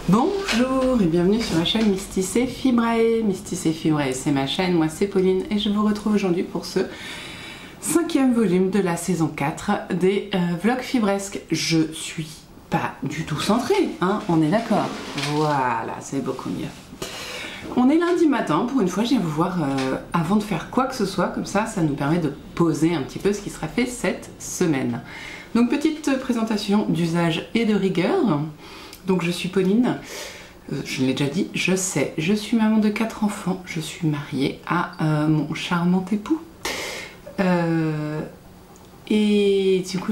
Bonjour et bienvenue sur ma chaîne Mysticé Fibrae. Mysticé Fibrae, c'est ma chaîne, moi c'est Pauline et je vous retrouve aujourd'hui pour ce 5e volume de la saison 4 des vlogs fibresques. Je suis pas du tout centrée, hein, on est d'accord. Voilà, c'est beaucoup mieux. On est lundi matin, pour une fois je viens vous voir avant de faire quoi que ce soit, comme ça nous permet de poser un petit peu ce qui sera fait cette semaine. Donc petite présentation d'usage et de rigueur. Donc je suis Pauline, je l'ai déjà dit, je sais, je suis maman de 4 enfants, je suis mariée à mon charmant époux. Et du coup,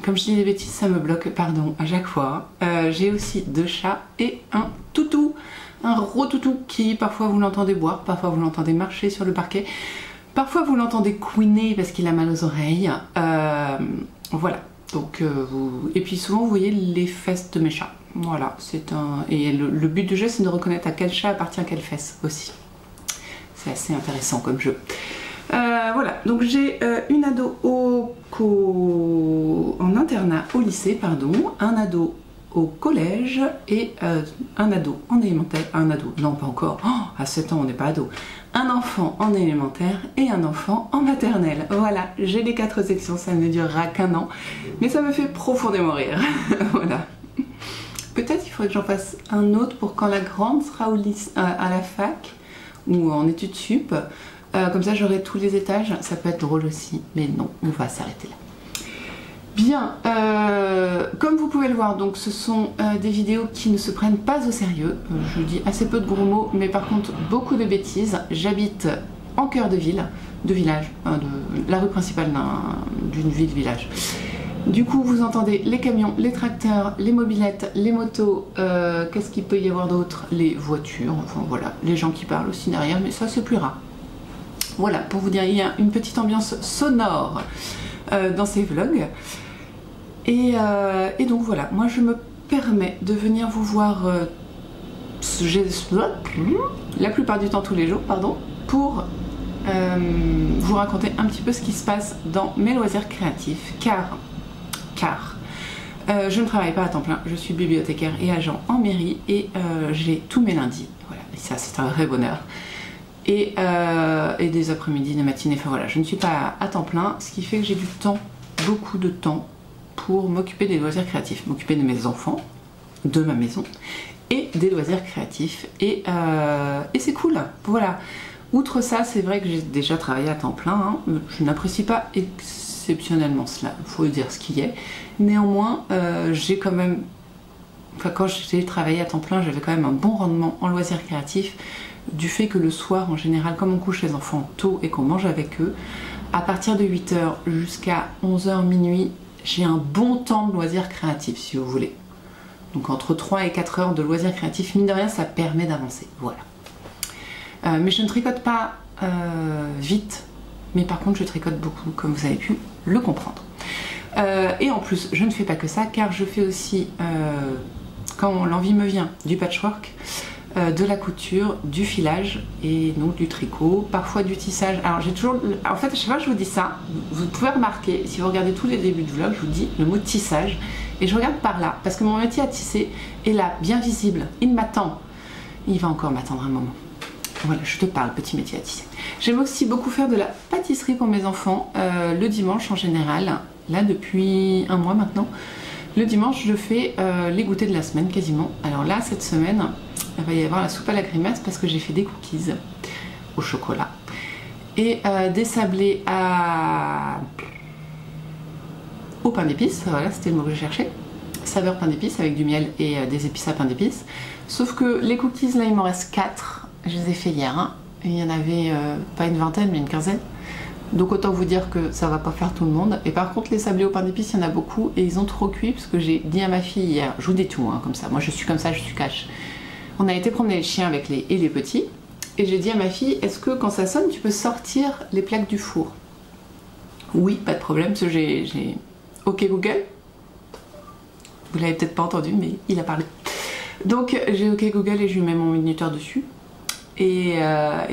comme je dis des bêtises, ça me bloque, pardon, à chaque fois. J'ai aussi 2 chats et un toutou, un gros toutou qui parfois vous l'entendez boire, parfois vous l'entendez marcher sur le parquet, parfois vous l'entendez couiner parce qu'il a mal aux oreilles. Voilà. Donc, et puis souvent vous voyez les fesses de mes chats. Voilà, c'est un. Et le but du jeu, c'est de reconnaître à quel chat appartient quelle fesse aussi. C'est assez intéressant comme jeu. Voilà, donc j'ai une ado en internat au lycée, pardon, un ado au collège et un ado en élémentaire. Un ado, non pas encore, oh, à 7 ans on n'est pas ado. Un enfant en élémentaire et un enfant en maternelle. Voilà, j'ai les 4 sections, ça ne durera qu'un an, mais ça me fait profondément rire. Voilà. Peut-être il faudrait que j'en fasse un autre pour quand la grande sera au lycée, à la fac ou en études sup. Comme ça j'aurai tous les étages, ça peut être drôle aussi, mais non, on va s'arrêter là. Bien, comme vous pouvez le voir, donc ce sont des vidéos qui ne se prennent pas au sérieux. Je dis assez peu de gros mots, mais par contre beaucoup de bêtises. J'habite en cœur de ville, de village, de la rue principale d'une ville-village. Du coup, vous entendez les camions, les tracteurs, les mobylettes, les motos, qu'est-ce qu'il peut y avoir d'autre? Les voitures, enfin voilà, les gens qui parlent aussi derrière, mais ça c'est plus rare. Voilà, pour vous dire, il y a une petite ambiance sonore dans ces vlogs. Et donc voilà, moi je me permets de venir vous voir la plupart du temps tous les jours, pardon, pour vous raconter un petit peu ce qui se passe dans mes loisirs créatifs, car je ne travaille pas à temps plein, je suis bibliothécaire et agent en mairie et j'ai tous mes lundis, voilà, et ça c'est un vrai bonheur. Et des après-midi, des matinées, enfin voilà, je ne suis pas à temps plein, ce qui fait que j'ai du temps, beaucoup de temps, pour m'occuper des loisirs créatifs, m'occuper de mes enfants, de ma maison, et des loisirs créatifs, et c'est cool, voilà. Outre ça, c'est vrai que j'ai déjà travaillé à temps plein, hein. Je n'apprécie pas exceptionnellement cela, il faut dire ce qui est, néanmoins, j'ai quand même, enfin quand j'ai travaillé à temps plein, j'avais quand même un bon rendement en loisirs créatifs, du fait que le soir, en général, comme on couche les enfants tôt et qu'on mange avec eux, à partir de 8 h jusqu'à 11 h minuit, j'ai un bon temps de loisirs créatifs, si vous voulez. Donc entre 3 et 4 heures de loisirs créatifs, mine de rien, ça permet d'avancer. Voilà. Mais je ne tricote pas vite, mais par contre, je tricote beaucoup, comme vous avez pu le comprendre. Et en plus, je ne fais pas que ça, car je fais aussi, quand l'envie me vient, du patchwork, de la couture, du filage et donc du tricot, parfois du tissage. Alors j'ai toujours, en fait à chaque fois que je vous dis ça, vous pouvez remarquer, si vous regardez tous les débuts de vlog, je vous dis le mot tissage et je regarde par là, parce que mon métier à tisser est là, bien visible, il m'attend, il va encore m'attendre un moment. Voilà, je te parle, petit métier à tisser. J'aime aussi beaucoup faire de la pâtisserie pour mes enfants, le dimanche en général, là depuis un mois maintenant. Le dimanche, je fais les goûters de la semaine quasiment. Alors là, cette semaine, il va y avoir la soupe à la grimace parce que j'ai fait des cookies au chocolat et des sablés au pain d'épices. Voilà, c'était le mot que je cherchais. Saveur pain d'épices avec du miel et des épices à pain d'épices. Sauf que les cookies, là, il m'en reste 4. Je les ai fait hier. Hein. Il y en avait pas une vingtaine, mais une quinzaine. Donc autant vous dire que ça va pas faire tout le monde. Et par contre les sablés au pain d'épices, il y en a beaucoup et ils ont trop cuit parce que j'ai dit à ma fille hier, je vous dis tout hein, comme ça, moi je suis comme ça, je suis cash. On a été promener les chiens avec les petits et j'ai dit à ma fille, est-ce que quand ça sonne tu peux sortir les plaques du four? Oui, pas de problème, parce que j'ai OK Google. Vous l'avez peut-être pas entendu mais il a parlé. Donc j'ai OK Google et je lui mets mon minuteur dessus. Et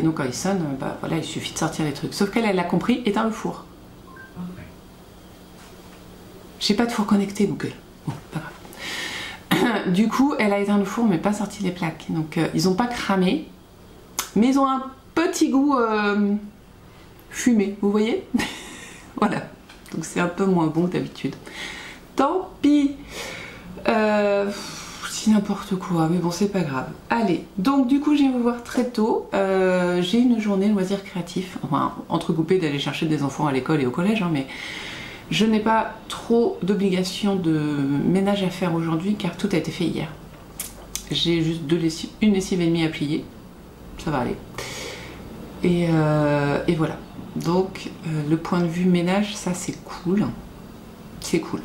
donc quand il sonne, bah voilà, il suffit de sortir les trucs. Sauf qu'elle, elle a compris, éteins le four. J'ai pas de four connecté, donc bon, pas grave. Du coup, elle a éteint le four mais pas sorti les plaques. Donc ils n'ont pas cramé, mais ils ont un petit goût fumé, vous voyez. Voilà, donc c'est un peu moins bon que d'habitude. Tant pis. Si n'importe quoi, mais bon, c'est pas grave. Allez, donc du coup, je viens vous voir très tôt. J'ai une journée loisirs créatifs, enfin, entrecoupée d'aller chercher des enfants à l'école et au collège, hein, mais je n'ai pas trop d'obligations de ménage à faire aujourd'hui car tout a été fait hier. J'ai juste une lessive et demie à plier, ça va aller. Et voilà. Donc, le point de vue ménage, ça c'est cool. C'est cool.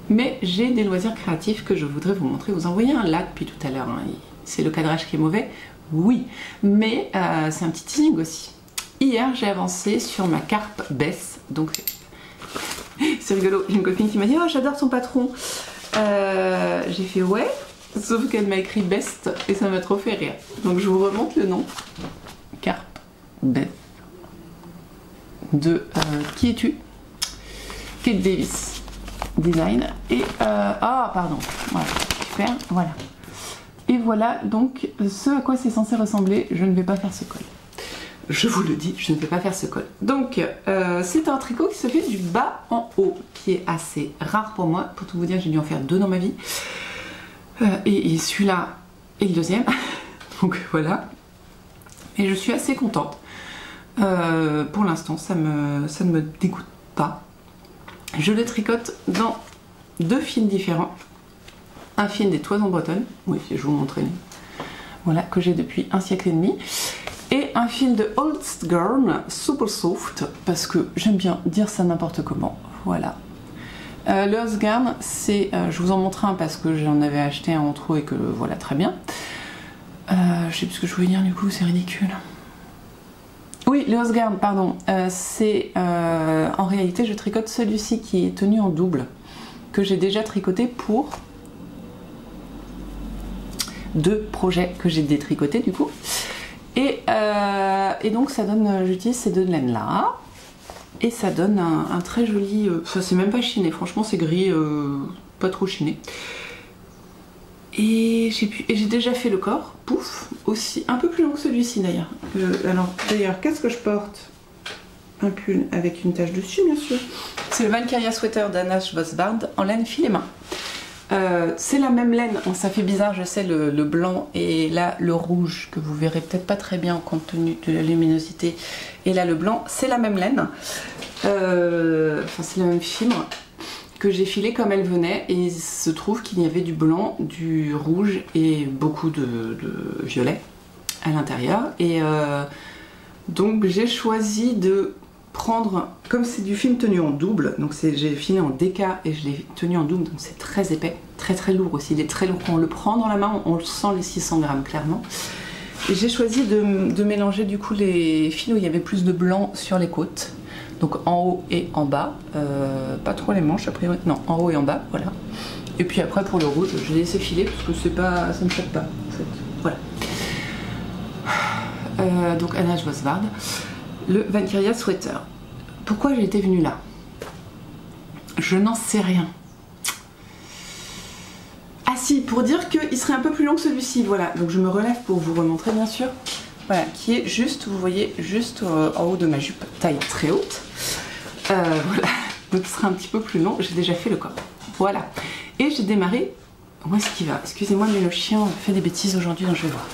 Mais j'ai des loisirs créatifs que je voudrais vous montrer. Vous en voyez un là depuis tout à l'heure. Hein. C'est le cadrage qui est mauvais, oui. Mais c'est un petit teasing aussi. Hier, j'ai avancé sur ma carpe Bess. Donc, c'est rigolo. J'ai une copine qui m'a dit « Oh, j'adore son patron. » J'ai fait « Ouais ». Sauf qu'elle m'a écrit Best et ça m'a trop fait rire. Donc, je vous remonte le nom. Carpe Bess. De Qui es-tu? Kate Davis. Design et pardon, voilà, super, voilà, et voilà donc ce à quoi c'est censé ressembler. Je ne vais pas faire ce col, je vous le dis, je ne vais pas faire ce col. Donc c'est un tricot qui se fait du bas en haut, qui est assez rare pour moi. Pour tout vous dire, j'ai dû en faire 2 dans ma vie, et celui-là est le deuxième. Donc voilà, et je suis assez contente. Pour l'instant, ça ne me dégoûte pas. Je le tricote dans 2 fils différents. Un fil des Toisons Bretonnes, oui, je vous montre une. Voilà, que j'ai depuis 1 siècle et demi. Et un fil de Holzgarn Super Soft, parce que j'aime bien dire ça n'importe comment. Voilà. Le Holzgarn, c'est, je vous en montre un parce que j'en avais acheté un en trop et que voilà, très bien. Je sais plus ce que je voulais dire du coup, c'est ridicule. Oui, le Holzgarn, pardon, c'est en réalité je tricote celui-ci qui est tenu en double, que j'ai déjà tricoté pour 2 projets que j'ai détricotés du coup. Et donc ça donne, j'utilise ces 2 laines là, et ça donne un très joli, ça c'est même pas chiné, franchement c'est gris, pas trop chiné. Et j'ai déjà fait le corps, pouf, aussi, un peu plus long que celui-ci d'ailleurs. Alors d'ailleurs, qu'est-ce que je porte? Un pull avec une tache dessus bien sûr. C'est le Valkyria Sweater d'Anna Schwarzbard en laine filet main. C'est la même laine, ça fait bizarre je sais, le blanc et là le rouge que vous verrez peut-être pas très bien compte tenu de la luminosité, et là le blanc, c'est la même laine, enfin c'est la même fibre que j'ai filé comme elle venait, et il se trouve qu'il y avait du blanc, du rouge et beaucoup de violet à l'intérieur, et donc j'ai choisi de prendre, comme c'est du film tenu en double, donc j'ai filé en DK et je l'ai tenu en double, donc c'est très épais, très lourd aussi, il est très lourd, quand on le prend dans la main on le sent les 600 grammes clairement. Et j'ai choisi de mélanger du coup les fils où il y avait plus de blanc sur les côtes, donc en haut et en bas, pas trop les manches après, non, en haut et en bas, voilà. Et puis après pour le rouge, je l'ai laissé filer parce que c'est pas, ça ne choque pas en fait, voilà. Donc Anna Schwarzbard, le Valkyria Sweater. Pourquoi j'étais venue là? Je n'en sais rien. Ah si, pour dire qu'il serait un peu plus long que celui-ci, voilà. Donc je me relève pour vous remontrer bien sûr. Voilà, qui est juste, vous voyez, juste en haut de ma jupe, taille très haute. Voilà, donc il sera un petit peu plus long, j'ai déjà fait le corps. Voilà, et j'ai démarré, où est-ce qu'il va? Excusez-moi, mais le chien fait des bêtises aujourd'hui, donc je vais voir.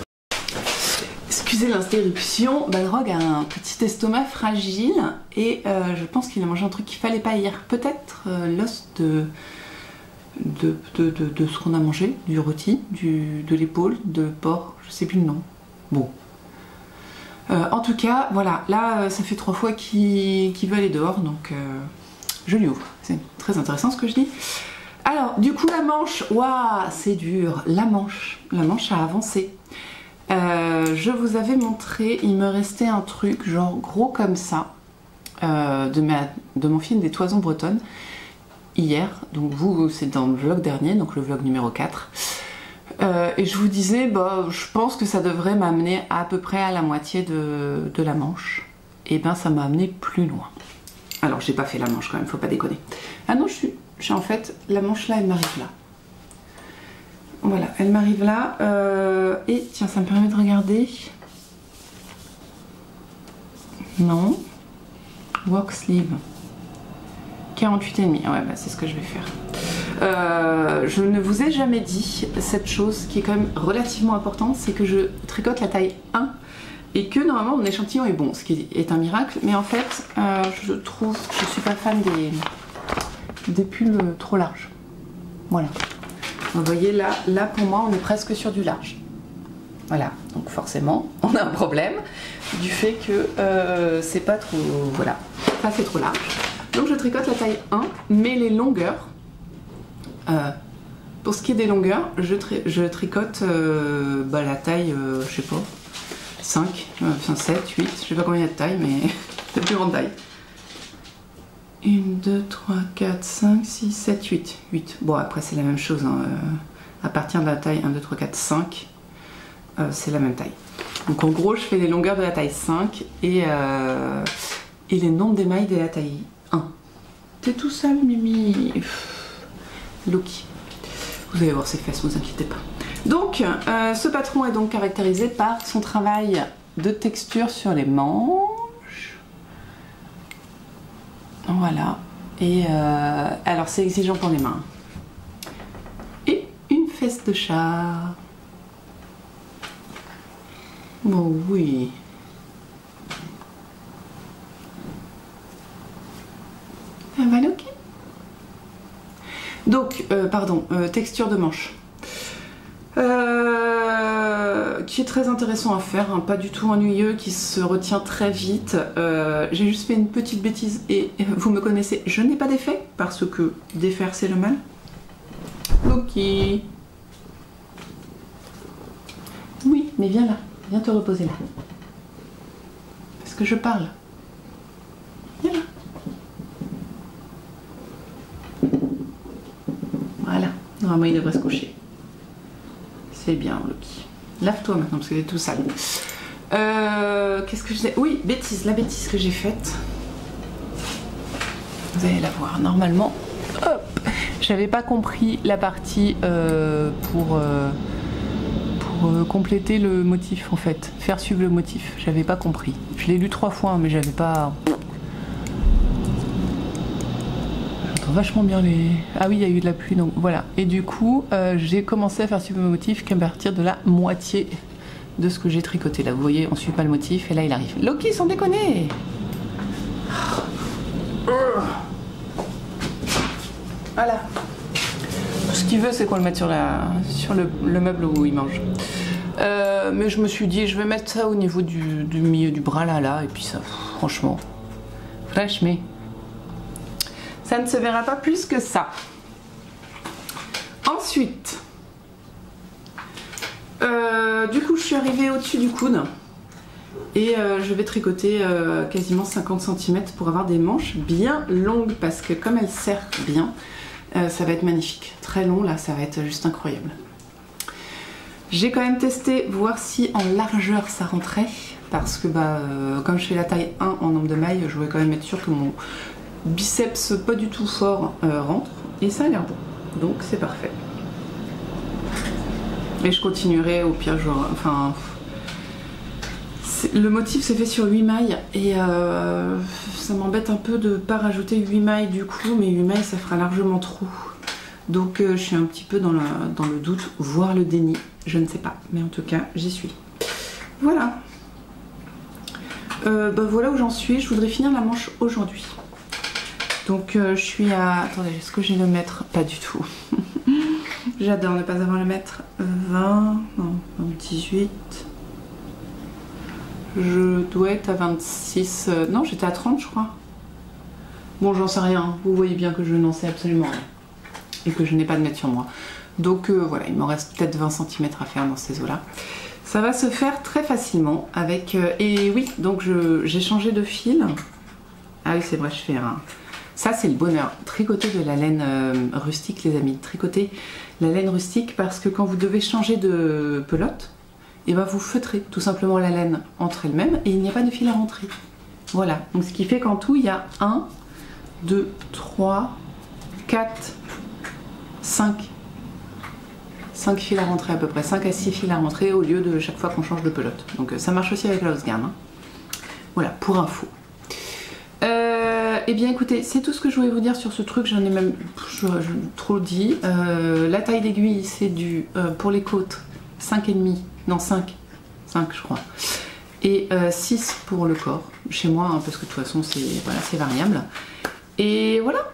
Excusez l'interruption, Balrog a un petit estomac fragile, et je pense qu'il a mangé un truc qu'il fallait pas hier. Peut-être l'os de ce qu'on a mangé, du rôti, de l'épaule, de porc, je sais plus le nom. Bon. En tout cas, voilà, là ça fait 3 fois qu'il veut aller dehors, donc je lui ouvre. C'est très intéressant ce que je dis. Alors, du coup, la manche, waouh, c'est dur. La manche a avancé. Je vous avais montré, il me restait un truc genre gros comme ça, de mon film des Toisons Bretonnes, hier. Donc vous, c'est dans le vlog dernier, donc le vlog numéro 4. Et je vous disais, bah, je pense que ça devrait m'amener à peu près à la moitié de la manche. Et ben ça m'a amené plus loin. Alors j'ai pas fait la manche quand même, faut pas déconner. Ah non, je suis en fait, la manche là, elle m'arrive là. Voilà, elle m'arrive là. Et tiens, ça me permet de regarder. Non. Work sleeve. 48,5. Ouais, bah c'est ce que je vais faire. Je ne vous ai jamais dit cette chose qui est quand même relativement importante, c'est que je tricote la taille 1 et que normalement mon échantillon est bon, ce qui est un miracle, mais en fait je trouve que je suis pas fan des pulls trop larges. Voilà. Vous voyez là pour moi on est presque sur du large. Voilà, donc forcément on a un problème du fait que c'est pas trop, voilà, ça c'est trop large. Donc je tricote la taille 1, mais les longueurs, pour ce qui est des longueurs, je tricote la taille, je sais pas, 5, enfin 7, 8, je sais pas combien il y a de taille, mais de plus grande taille. 1, 2, 3, 4, 5, 6, 7, 8. 8. Bon, après c'est la même chose, hein. À partir de la taille 1, 2, 3, 4, 5, c'est la même taille. Donc en gros, je fais les longueurs de la taille 5 et les nombres d'émail de la taille 1. T'es tout seul, Mimi. Loki. Vous allez voir ses fesses, vous inquiétez pas. Donc, ce patron est donc caractérisé par son travail de texture sur les manches. Voilà. Et alors, c'est exigeant pour les mains. Et une fesse de chat. Oh oui. Ça va, ok. Donc, texture de manche. Qui est très intéressant à faire, hein, pas du tout ennuyeux, qui se retient très vite. J'ai juste fait une petite bêtise et vous me connaissez, je n'ai pas d'effet parce que défaire c'est le mal. Ok. Oui, mais viens là, viens te reposer là. Parce que je parle. Viens là. Voilà, normalement il devrait se coucher. C'est bien, Loki. Lave-toi maintenant parce que t'es tout sale. Qu'est-ce que je disais? Oui, bêtise, la bêtise que j'ai faite. Vous allez la voir, normalement. Hop, j'avais pas compris la partie pour compléter le motif en fait. Faire suivre le motif, j'avais pas compris. Je l'ai lu 3 fois, mais j'avais pas... Vachement bien les... Ah oui, il y a eu de la pluie, donc voilà. Et du coup, j'ai commencé à faire suivre le motif qu'à partir de la moitié de ce que j'ai tricoté. Là, vous voyez, on suit pas le motif, et là, il arrive. Loki, sans déconner. Voilà. Ce qu'il veut, c'est qu'on le mette sur le meuble où il mange. Mais je me suis dit, je vais mettre ça au niveau du milieu du bras, là, et puis ça, franchement, mais ça ne se verra pas plus que ça. Ensuite, du coup, je suis arrivée au-dessus du coude et je vais tricoter quasiment 50 cm pour avoir des manches bien longues parce que comme elles serrent bien, ça va être magnifique. Très long, là, ça va être juste incroyable. J'ai quand même testé, voir si en largeur ça rentrait parce que comme je fais la taille 1 en nombre de mailles, je voulais quand même être sûre que mon biceps pas du tout fort rentre et ça a l'air bon, donc c'est parfait. Et je continuerai au pire jour, enfin le motif s'est fait sur 8 mailles et ça m'embête un peu de pas rajouter 8 mailles du coup, mais 8 mailles ça fera largement trop, donc je suis un petit peu dans le doute, voire le déni, je ne sais pas, mais en tout cas j'y suis. Voilà. Voilà où j'en suis, je voudrais finir la manche aujourd'hui. Donc je suis à... Attendez, est-ce que j'ai le mètre? Pas du tout. J'adore ne pas avoir le mètre. 20, non, 18. Je dois être à 26. Non, j'étais à 30 je crois. Bon, j'en sais rien. Vous voyez bien que je n'en sais absolument rien. Et que je n'ai pas de mètre sur moi. Donc voilà, il m'en reste peut-être 20 cm à faire dans ces eaux-là. Ça va se faire très facilement avec... et oui, donc j'ai changé de fil. Ah oui, c'est vrai, je fais un... Ça, c'est le bonheur. Tricoter de la laine rustique, les amis. Tricoter la laine rustique parce que quand vous devez changer de pelote, et vous feutrez tout simplement la laine entre elles-mêmes et il n'y a pas de fil à rentrer. Voilà. Donc, ce qui fait qu'en tout, il y a 1, 2, 3, 4, 5, 5 fils à rentrer à peu près, 5 à 6 fils à rentrer au lieu de chaque fois qu'on change de pelote. Donc ça marche aussi avec la hausse gamme. Hein. Voilà, pour info. Eh bien écoutez, c'est tout ce que je voulais vous dire sur ce truc, j'en ai même trop dit. La taille d'aiguille, c'est du, pour les côtes, 5,5, non 5 je crois. Et 6 pour le corps, chez moi, hein, parce que de toute façon c'est voilà, variable. Et voilà.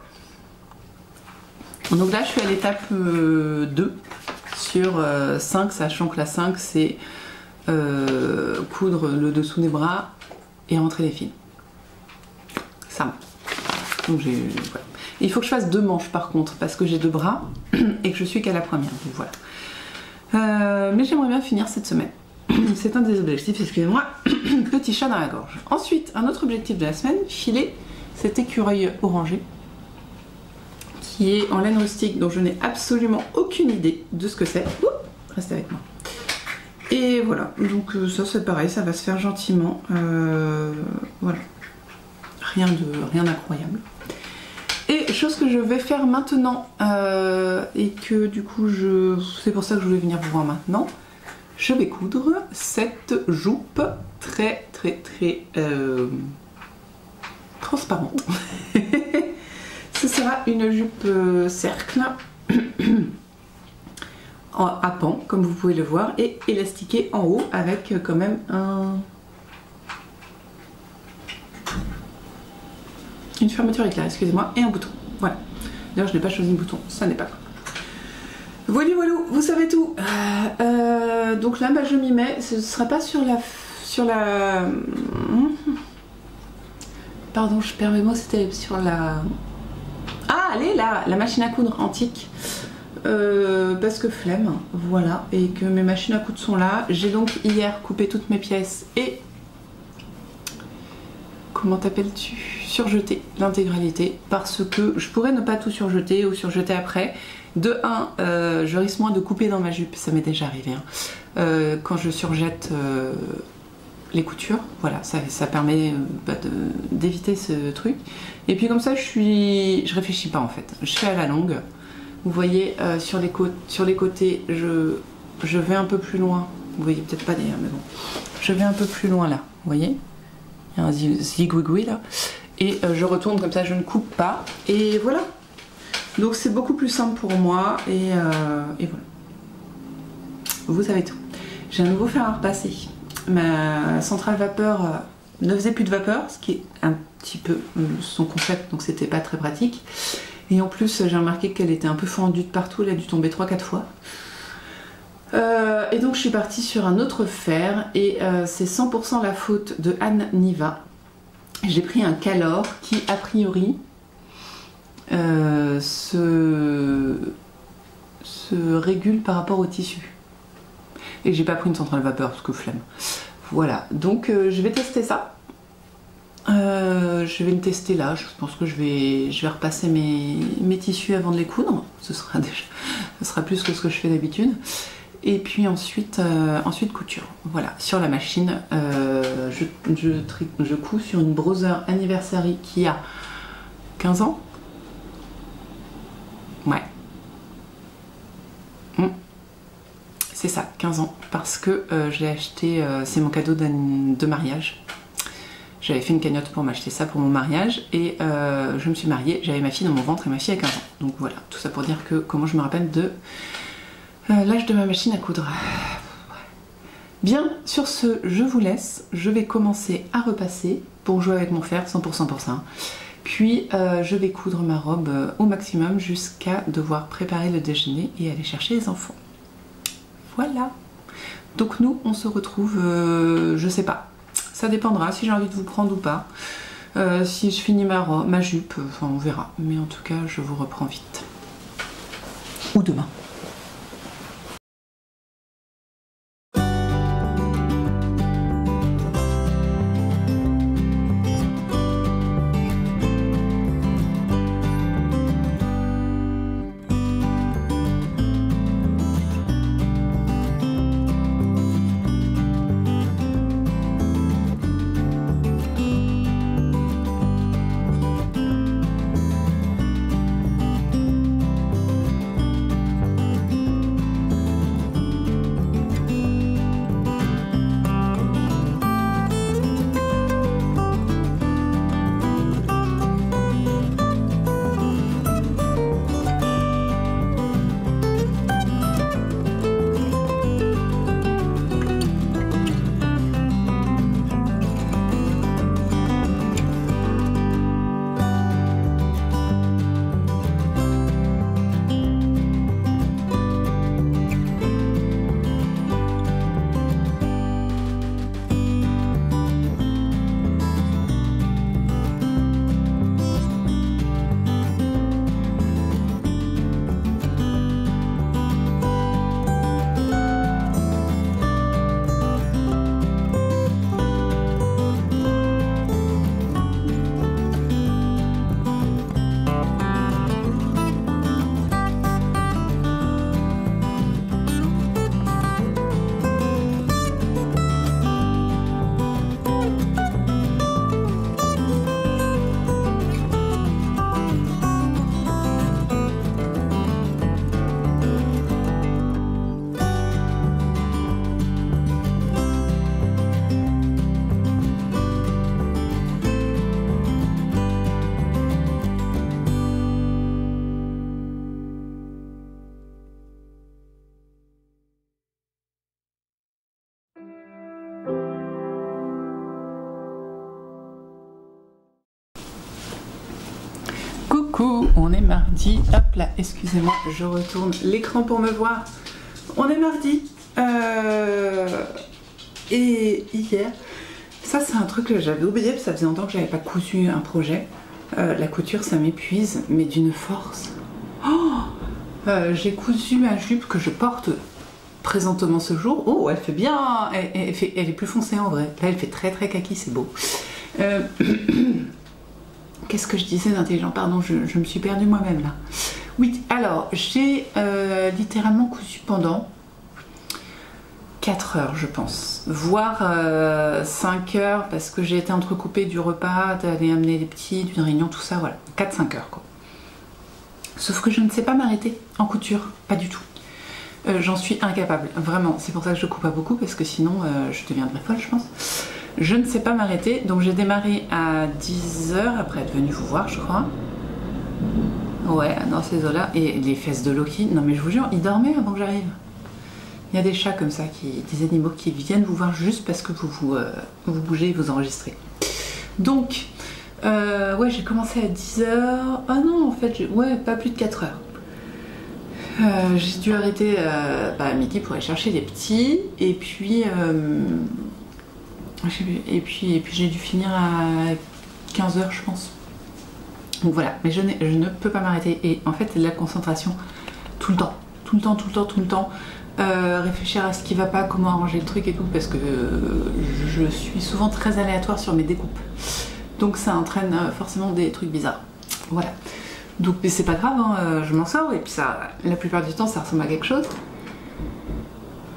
Donc là je suis à l'étape 2 sur 5, sachant que la 5 c'est coudre le dessous des bras et rentrer les fils. Ça. Donc voilà. Il faut que je fasse 2 manches par contre, parce que j'ai 2 bras et que je suis qu'à la première. Donc voilà. Mais j'aimerais bien finir cette semaine. C'est un des objectifs, excusez-moi. Petit chat dans la gorge. Ensuite, un autre objectif de la semaine, filer cet écureuil orangé qui est en laine rustique, dont je n'ai absolument aucune idée de ce que c'est. Restez avec moi. Et voilà, donc ça c'est pareil, ça va se faire gentiment. Voilà. Rien d'incroyable. Et chose que je vais faire maintenant, et que du coup c'est pour ça que je voulais venir vous voir maintenant, je vais coudre cette jupe très transparente. Ce sera une jupe cercle à pans, comme vous pouvez le voir, et élastiquée en haut avec quand même une fermeture éclair, excusez-moi, et un bouton. Voilà. D'ailleurs, je n'ai pas choisi le bouton, ça n'est pas grave. Voilà, vous savez tout. Donc là, bah, je m'y mets. Ce ne sera pas sur la... Pardon, je perds mes mots, c'était sur la... Ah, allez, là, la machine à coudre antique. Parce que flemme, voilà, et que mes machines à coudre sont là. J'ai donc hier coupé toutes mes pièces et... Comment t'appelles-tu? Surjeter l'intégralité, parce que je pourrais ne pas tout surjeter ou surjeter après. De 1, je risque moins de couper dans ma jupe, ça m'est déjà arrivé, hein. Quand je surjette les coutures, voilà, ça permet d'éviter ce truc. Et puis comme ça, je réfléchis pas en fait, je fais à la longue. Vous voyez, sur les côtés, je vais un peu plus loin. Vous voyez peut-être pas d'ailleurs, mais bon, je vais un peu plus loin là, vous voyez, il y a un zigouigoui là, et je retourne comme ça, je ne coupe pas, et voilà. Donc c'est beaucoup plus simple pour moi, et voilà. Vous savez tout. J'ai un nouveau fer à repasser. Ma centrale vapeur ne faisait plus de vapeur, ce qui est un petit peu son concept, donc c'était pas très pratique. Et en plus, j'ai remarqué qu'elle était un peu fendue de partout, elle a dû tomber 3-4 fois. Et donc je suis partie sur un autre fer, et c'est 100% la faute de Anne Niva. J'ai pris un Calor qui, a priori, se régule par rapport au tissu. Et j'ai pas pris une centrale vapeur parce que flemme. Voilà, donc je vais tester ça. Je vais le tester là. Je pense que je vais repasser mes tissus avant de les coudre. Ce sera plus que ce que je fais d'habitude. Et puis ensuite couture. Voilà, sur la machine, je couds sur une Brother Anniversary qui a 15 ans. Ouais. C'est ça, 15 ans. Parce que je l'ai acheté, c'est mon cadeau de mariage. J'avais fait une cagnotte pour m'acheter ça pour mon mariage. Et je me suis mariée, j'avais ma fille dans mon ventre et ma fille a 15 ans. Donc voilà, tout ça pour dire que comment je me rappelle de l'âge de ma machine à coudre. Bien, sur ce, je vous laisse. Je vais commencer à repasser pour jouer avec mon fer, 100% pour ça. Puis je vais coudre ma robe au maximum jusqu'à devoir préparer le déjeuner et aller chercher les enfants. Voilà. Donc nous, on se retrouve, je sais pas. Ça dépendra si j'ai envie de vous prendre ou pas. Si je finis ma jupe, enfin on verra. Mais en tout cas, je vous reprends vite. Ou demain. Coucou, on est mardi. Hop là, excusez-moi, je retourne l'écran pour me voir. On est mardi. Et hier, ça c'est un truc que j'avais oublié, parce que ça faisait longtemps que j'avais pas cousu un projet. La couture, ça m'épuise, mais d'une force. J'ai cousu ma jupe que je porte présentement ce jour. Oh, elle fait bien, elle est plus foncée en vrai. Là, elle fait très très kaki, c'est beau. Qu'est-ce que je disais d'intelligent? Pardon, je me suis perdue moi-même là. Oui, alors, j'ai littéralement cousu pendant 4 heures, je pense. Voire 5 heures, parce que j'ai été entrecoupée du repas, d'aller amener les petits, d'une réunion, tout ça, voilà. 4-5 heures, quoi. Sauf que je ne sais pas m'arrêter en couture, pas du tout. J'en suis incapable, vraiment. C'est pour ça que je coupe pas beaucoup, parce que sinon, je deviendrais folle, je pense. Je ne sais pas m'arrêter, donc j'ai démarré à 10 h, après être venue vous voir, je crois. Ouais, dans ces eaux-là. Et les fesses de Loki, non mais je vous jure, ils dormaient avant que j'arrive. Il y a des chats comme ça, des animaux qui viennent vous voir juste parce que vous bougez et vous enregistrez. Donc, ouais, j'ai commencé à 10 h. Ah non, en fait, ouais, pas plus de 4 heures. J'ai dû arrêter à midi pour aller chercher les petits, et puis j'ai dû finir à 15 h, je pense. Donc voilà, mais je ne peux pas m'arrêter. Et en fait, c'est de la concentration tout le temps. Tout le temps. Réfléchir à ce qui va pas, comment arranger le truc et tout, parce que je suis souvent très aléatoire sur mes découpes. Donc ça entraîne forcément des trucs bizarres. Voilà. Donc, mais c'est pas grave, hein, je m'en sors, et puis ça, la plupart du temps, ça ressemble à quelque chose.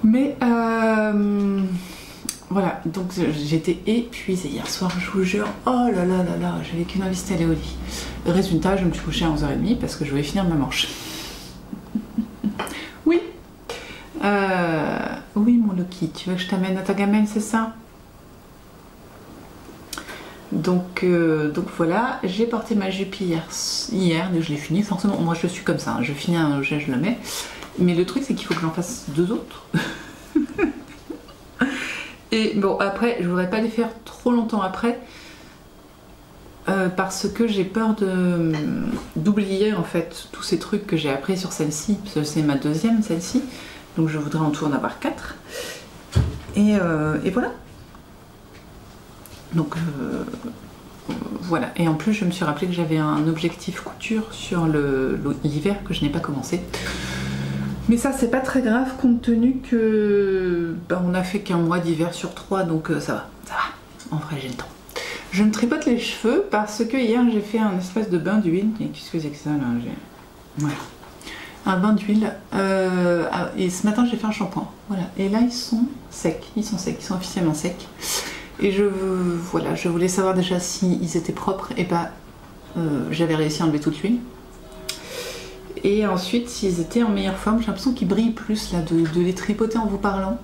Mais voilà, donc j'étais épuisée hier soir, je vous jure. Oh là là là là, j'avais qu'une envie, c'était aller au lit. Résultat, je me suis couchée à 11 h 30 parce que je voulais finir ma manche. Oui. Oui, mon Loki, tu veux que je t'amène à ta gamelle, c'est ça? Donc voilà, j'ai porté ma jupe hier, je l'ai fini, forcément, moi je suis comme ça, hein, je finis un objet, je le mets. Mais le truc, c'est qu'il faut que j'en fasse 2 autres. Et bon, après, je voudrais pas les faire trop longtemps après, parce que j'ai peur d'oublier en fait tous ces trucs que j'ai appris sur celle-ci, parce que c'est ma deuxième, celle-ci, donc je voudrais en tout en avoir 4. Et voilà. Donc voilà. Et en plus, je me suis rappelé que j'avais un objectif couture sur l'hiver que je n'ai pas commencé. Mais ça, c'est pas très grave compte tenu que on a fait qu'un mois d'hiver sur 3, donc ça va. En vrai, j'ai le temps. Je me tripote les cheveux parce que hier j'ai fait un espèce de bain d'huile. Qu'est-ce que c'est que ça là? Voilà. Un bain d'huile. Et ce matin j'ai fait un shampoing. Voilà. Et là ils sont secs. Ils sont officiellement secs. Et voilà, je voulais savoir déjà s'ils étaient propres et pas. J'avais réussi à enlever toute l'huile. Et ensuite, s'ils étaient en meilleure forme, j'ai l'impression qu'ils brillent plus là, de les tripoter en vous parlant.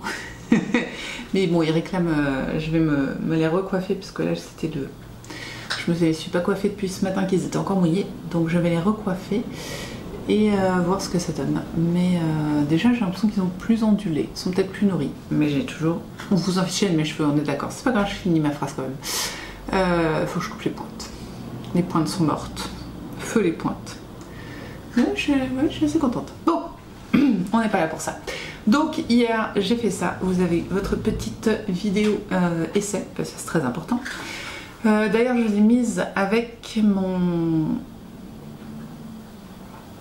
Mais bon, ils réclament, je vais me les recoiffer, parce que là, je me suis pas coiffée depuis ce matin, qu'ils étaient encore mouillés. Donc je vais les recoiffer et voir ce que ça donne. Mais déjà, j'ai l'impression qu'ils sont plus ondulés, ils sont peut-être plus nourris. Mais j'ai toujours... On vous en fiche de mes cheveux, on est d'accord. C'est pas grave, je finis ma phrase quand même. Faut que je coupe les pointes. Les pointes sont mortes. Feu les pointes. Je suis assez contente. Bon, on n'est pas là pour ça. Donc hier, j'ai fait ça. Vous avez votre petite vidéo essai, parce que c'est très important. D'ailleurs, je l'ai mise avec mon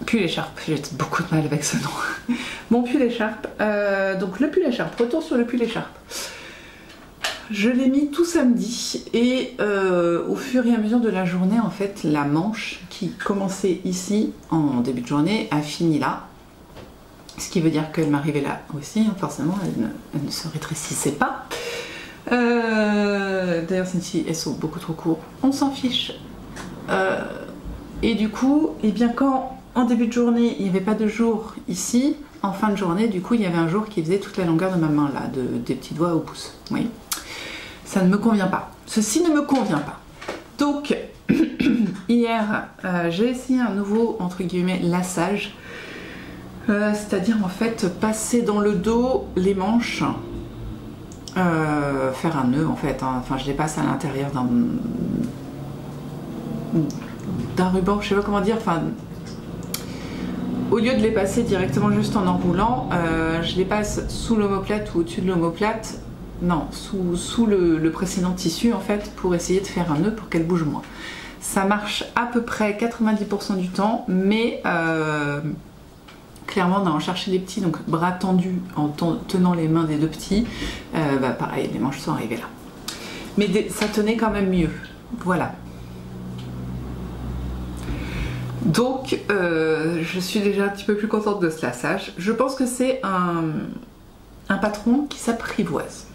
pull écharpe. J'ai beaucoup de mal avec ce nom. Mon pull écharpe. Donc le pull écharpe. Retour sur le pull écharpe. Je l'ai mis tout samedi et au fur et à mesure de la journée, en fait, la manche qui commençait ici en début de journée a fini là. Ce qui veut dire qu'elle m'arrivait là aussi, hein, forcément, elle ne se rétrécissait pas. D'ailleurs, celles-ci, elles sont beaucoup trop courtes. On s'en fiche. Et du coup, eh bien, quand en début de journée, il n'y avait pas de jour ici, en fin de journée, du coup, il y avait un jour qui faisait toute la longueur de ma main, là, des petits doigts au pouce. Vous voyez ? Ça ne me convient pas. Ceci ne me convient pas. Donc, hier, j'ai essayé un nouveau, entre guillemets, lassage. C'est-à-dire, en fait, passer dans le dos les manches, faire un nœud, en fait. Hein. Enfin, je les passe à l'intérieur d'un... d'un ruban, je sais pas comment dire, enfin au lieu de les passer directement juste en enroulant, je les passe sous l'omoplate ou au-dessus de l'omoplate, non, sous le précédent tissu en fait, pour essayer de faire un nœud pour qu'elle bouge moins. Ça marche à peu près 90% du temps, mais clairement en allant chercher les petits, donc bras tendus en tenant les mains des deux petits, pareil, les manches sont arrivées là. Mais ça tenait quand même mieux, voilà. Donc je suis déjà un petit peu plus contente de ce lassage. Je pense que c'est un patron qui s'apprivoise.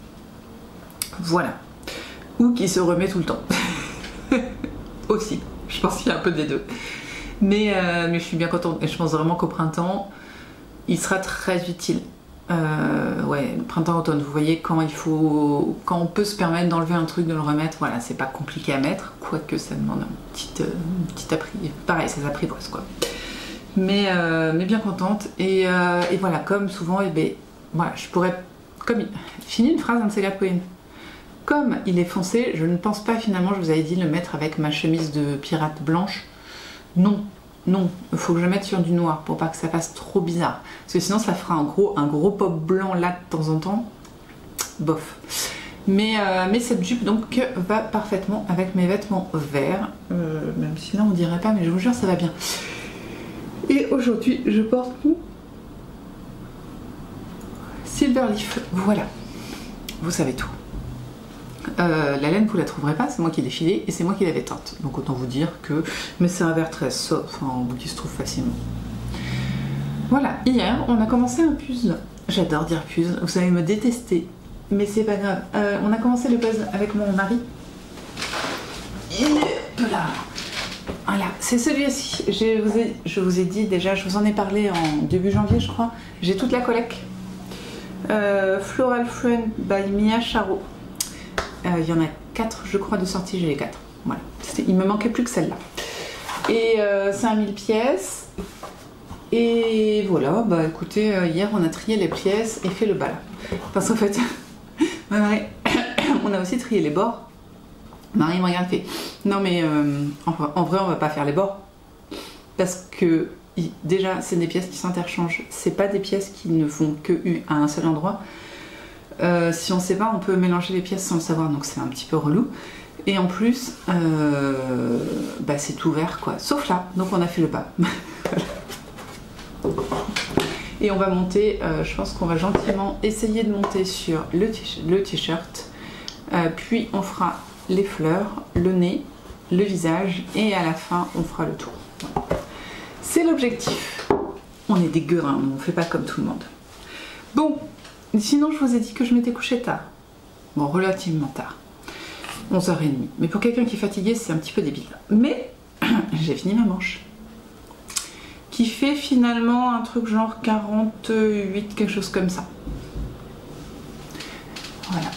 Voilà. Ou qui se remet tout le temps. Aussi. Je pense qu'il y a un peu des deux. Mais je suis bien contente. Et je pense vraiment qu'au printemps, il sera très utile. Ouais, printemps-automne, vous voyez quand on peut se permettre d'enlever un truc, de le remettre, voilà, c'est pas compliqué à mettre, quoique ça demande un petit appris, pareil, ça s'apprivoise quoi. Mais bien contente, et voilà, comme souvent, voilà, je pourrais, fini une phrase de Célia Quinn. Comme il est foncé, je ne pense pas finalement, je vous avais dit, le mettre avec ma chemise de pirate blanche, non. Non, il faut que je le mette sur du noir pour pas que ça fasse trop bizarre. Parce que sinon ça fera un gros pop blanc là de temps en temps. Bof. Mais cette jupe donc va parfaitement avec mes vêtements verts. Même si là on dirait pas, mais je vous jure ça va bien. Et aujourd'hui je porte mon Silverleaf. Voilà. Vous savez tout. La laine vous la trouverez pas, c'est moi qui l'ai filée et c'est moi qui l'avais teinte, donc autant vous dire que, mais c'est un verre très soft, enfin, qui se trouve facilement. Voilà, hier on a commencé un puzzle, j'adore dire puzzle, vous savez me détester, mais c'est pas grave. On a commencé le puzzle avec mon mari et là, voilà, c'est celui-ci. Je vous ai dit déjà, je vous en ai parlé en début janvier je crois, j'ai toute la collecte Floral Friend by Mia Charo. Il y en a 4 je crois de sortie, j'ai les 4. Voilà. Il me manquait plus que celle-là. Et c'est un 1000 pièces. Et voilà, bah écoutez, hier on a trié les pièces et fait le bal. Parce qu'en fait, on a aussi trié les bords. Marie me regarde et fait non mais en vrai on va pas faire les bords. Parce que déjà c'est des pièces qui s'interchangent. C'est pas des pièces qui ne font que à un seul endroit. Si on sait pas, on peut mélanger les pièces sans le savoir, donc c'est un petit peu relou. Et en plus, c'est ouvert quoi, sauf là, donc on a fait le pas. Et on va monter, je pense qu'on va gentiment essayer de monter sur le t-shirt, puis on fera les fleurs, le nez, le visage, et à la fin on fera le tour. Voilà. C'est l'objectif. On est des gueurins, on fait pas comme tout le monde. Bon. Sinon, je vous ai dit que je m'étais couchée tard. Bon, relativement tard. 11h30. Mais pour quelqu'un qui est fatigué, c'est un petit peu débile. Mais j'ai fini ma manche. Qui fait finalement un truc genre 48, quelque chose comme ça. Voilà.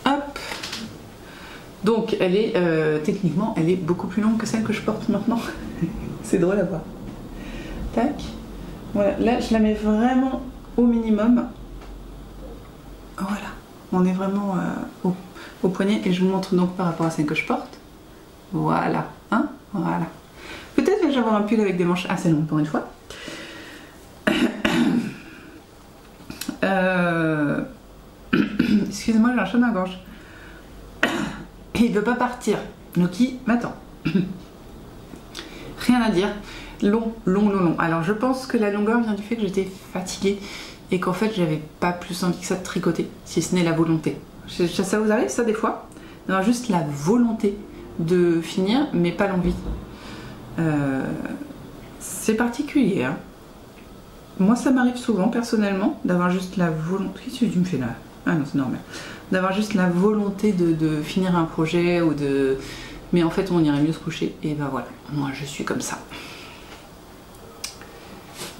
Hop. Donc, elle est, techniquement, elle est beaucoup plus longue que celle que je porte maintenant. C'est drôle à voir. Tac. Voilà, là je la mets vraiment au minimum. Voilà, on est vraiment au poignet et je vous montre donc par rapport à celle que je porte. Voilà, hein, voilà. Peut-être vais-je avoir un pull avec des manches assez longues pour une fois. Excusez-moi, j'ai un chat dans la gorge. Et il veut pas partir. Noki m'attend. Rien à dire. Long. Alors je pense que la longueur vient du fait que j'étais fatiguée et qu'en fait j'avais pas plus envie que ça de tricoter, si ce n'est la volonté. Ça vous arrive ça des fois? D'avoir juste la volonté de finir mais pas l'envie. C'est particulier. Hein. Moi ça m'arrive souvent personnellement d'avoir juste la volonté. Qu'est-ce que tu me fais là? Ah non c'est normal. D'avoir juste la volonté de finir un projet ou de... Mais en fait on irait mieux se coucher et ben voilà, moi je suis comme ça.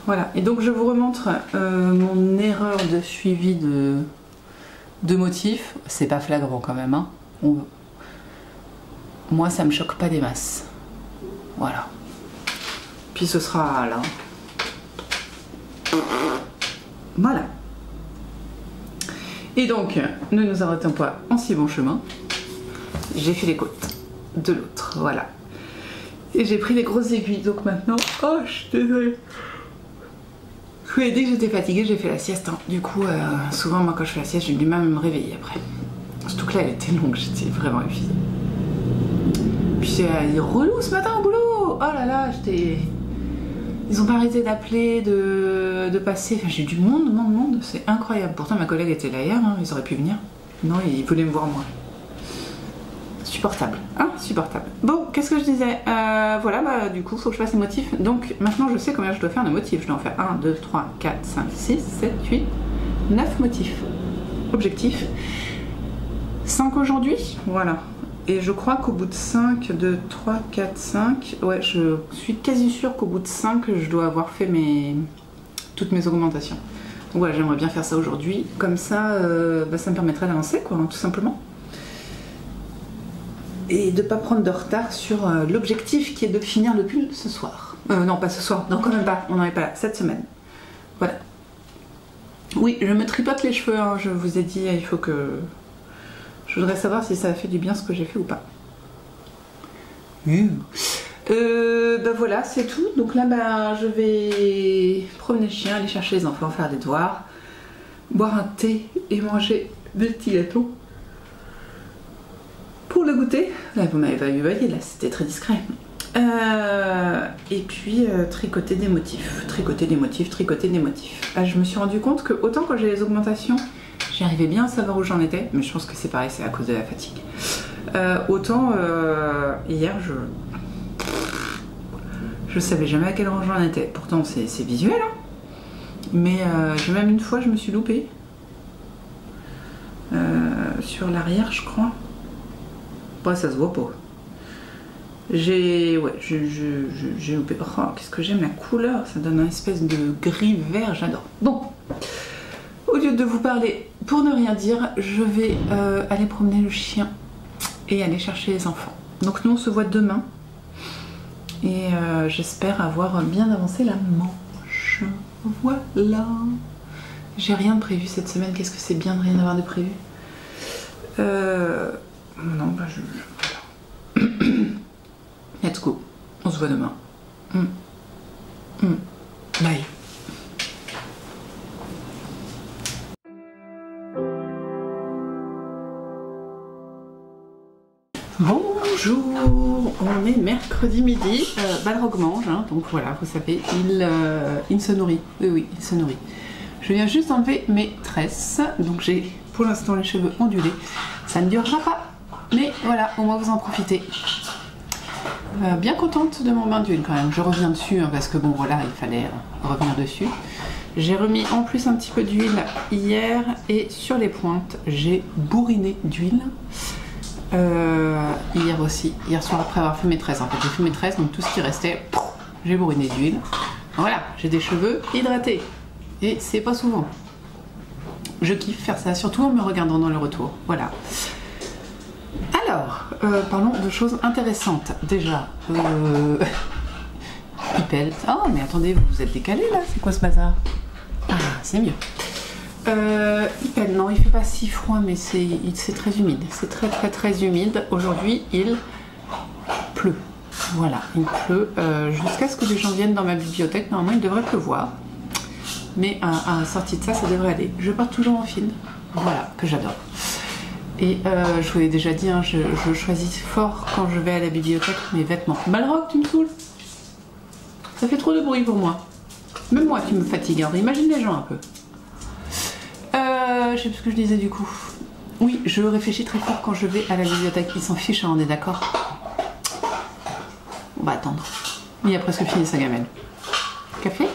Voilà, et donc je vous remontre mon erreur de suivi de motifs. C'est pas flagrant quand même, hein. Moi ça me choque pas des masses. Voilà. Puis ce sera là. Voilà. Et donc, ne nous arrêtons pas en si bon chemin. J'ai fait les côtes. de l'autre, voilà. Et j'ai pris les grosses aiguilles, donc maintenant, oh je suis désolée. Je vous ai dit que j'étais fatiguée, j'ai fait la sieste, hein. Du coup, souvent moi quand je fais la sieste, j'ai du mal à me réveiller après. Surtout que là elle était longue, j'étais vraiment épuisée. Puis c'est relou ce matin au boulot, oh là là, j'étais... Ils ont pas arrêté d'appeler, de passer, enfin, j'ai eu du monde, c'est incroyable. Pourtant ma collègue était là hier, hein. Ils auraient pu venir. Non, ils voulaient me voir moi. Supportable, insupportable. Bon, qu'est-ce que je disais, voilà, bah du coup, faut que je fasse les motifs. Donc maintenant, je sais combien je dois faire de motifs. Je dois en faire 1, 2, 3, 4, 5, 6, 7, 8, 9 motifs. Objectif. 5 aujourd'hui, voilà. Et je crois qu'au bout de 5, 2, 3, 4, 5, ouais, je suis quasi sûre qu'au bout de 5, je dois avoir fait toutes mes augmentations. Donc voilà, j'aimerais bien faire ça aujourd'hui. Comme ça, bah, ça me permettrait d'avancer, quoi, hein, tout simplement. Et de ne pas prendre de retard sur l'objectif qui est de finir le pull ce soir. Non, pas ce soir, non, quand même pas, on n'en est pas là, cette semaine. Voilà. Oui, je me tripote les cheveux, hein, je vous ai dit, il faut que... Je voudrais savoir si ça a fait du bien ce que j'ai fait ou pas. Bah voilà, c'est tout. Donc là, bah, je vais promener le chien, aller chercher les enfants, faire des devoirs, boire un thé et manger des petits gâteaux. Pour le goûter, là, vous m'avez pas vu bailler, là, c'était très discret. Et puis tricoter des motifs, Ah, je me suis rendu compte que autant quand j'ai les augmentations, j'arrivais bien à savoir où j'en étais, mais je pense que c'est pareil, c'est à cause de la fatigue. Autant hier, je savais jamais à quel rang j'en étais. Pourtant, c'est visuel, hein. Mais même une fois, je me suis loupée. Sur l'arrière, je crois. Ouais, ça se voit pas. J'ai loupé. Oh, qu'est-ce que j'aime la couleur, ça donne un espèce de gris vert, j'adore. Bon, au lieu de vous parler pour ne rien dire, je vais aller promener le chien et aller chercher les enfants. Donc nous on se voit demain et j'espère avoir bien avancé la manche. Voilà. J'ai rien de prévu cette semaine, qu'est-ce que c'est bien de rien avoir de prévu. Non, bah voilà. Let's go. On se voit demain. Bye. Bonjour, on est mercredi midi, Balrog mange, hein, donc voilà, vous savez, il se nourrit, oui, il se nourrit. Je viens juste enlever mes tresses, donc j'ai pour l'instant les cheveux ondulés, ça ne durera pas, mais voilà, au moins vous en profitez. Bien contente de mon bain d'huile quand même, je reviens dessus, hein, parce que bon voilà, il fallait revenir dessus. J'ai remis en plus un petit peu d'huile hier, et sur les pointes, j'ai bourriné d'huile. Hier aussi, hier soir après avoir fait mes tresses, en fait j'ai fait mes tresses, donc tout ce qui restait, j'ai bourriné d'huile. Voilà, j'ai des cheveux hydratés et c'est pas souvent. Je kiffe faire ça, surtout en me regardant dans le retour, voilà. Alors, parlons de choses intéressantes. Déjà, Ipel. Oh mais attendez, vous êtes décalé là, c'est quoi ce bazar? Ah, c'est mieux. Non, il fait pas si froid, mais c'est très humide. C'est très humide. Aujourd'hui, il pleut. Voilà, il pleut jusqu'à ce que les gens viennent dans ma bibliothèque. Normalement, il devrait pleuvoir. Mais à la sortie de ça, ça devrait aller. Je pars toujours en fil. Voilà, que j'adore. Et je vous l'ai déjà dit, hein, je choisis fort quand je vais à la bibliothèque mes vêtements. Balrog, tu me saoules. Ça fait trop de bruit pour moi. Même moi, tu me fatigues. Alors, imagine les gens un peu. Je sais plus ce que je disais du coup. Oui, je réfléchis très fort quand je vais à la bibliothèque. Ils s'en fichent, hein, on est d'accord. On va attendre. Il a presque fini sa gamelle. Café?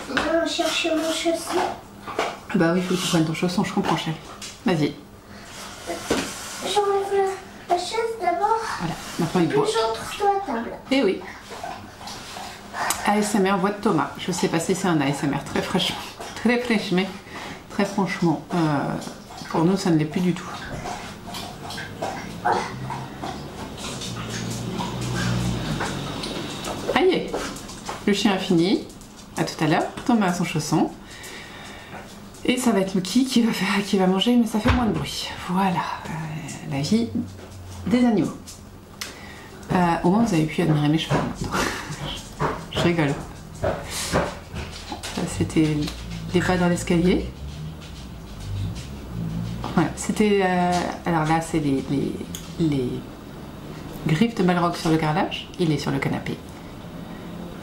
Je cherche mon chausson. Bah oui, il faut que tu prennes ton chausson, je comprends, chef. Vas-y. J'enlève la chaise d'abord. Voilà, maintenant il boit. Puis j'entre sur la table. Eh oui. ASMR voix de Thomas. Je sais pas si c'est un ASMR très fraîchement. Très franchement, pour nous ça ne l'est plus du tout. Aïe, le chien a fini. À tout à l'heure. Thomas a son chausson. Et ça va être Lucky qui va manger, mais ça fait moins de bruit. Voilà. la vie des animaux. Au moins vous avez pu admirer mes cheveux maintenant. Je rigole. C'était les pas dans l'escalier. Voilà, c'était... alors là, c'est les griffes de Balrog sur le carrelage. Il est sur le canapé.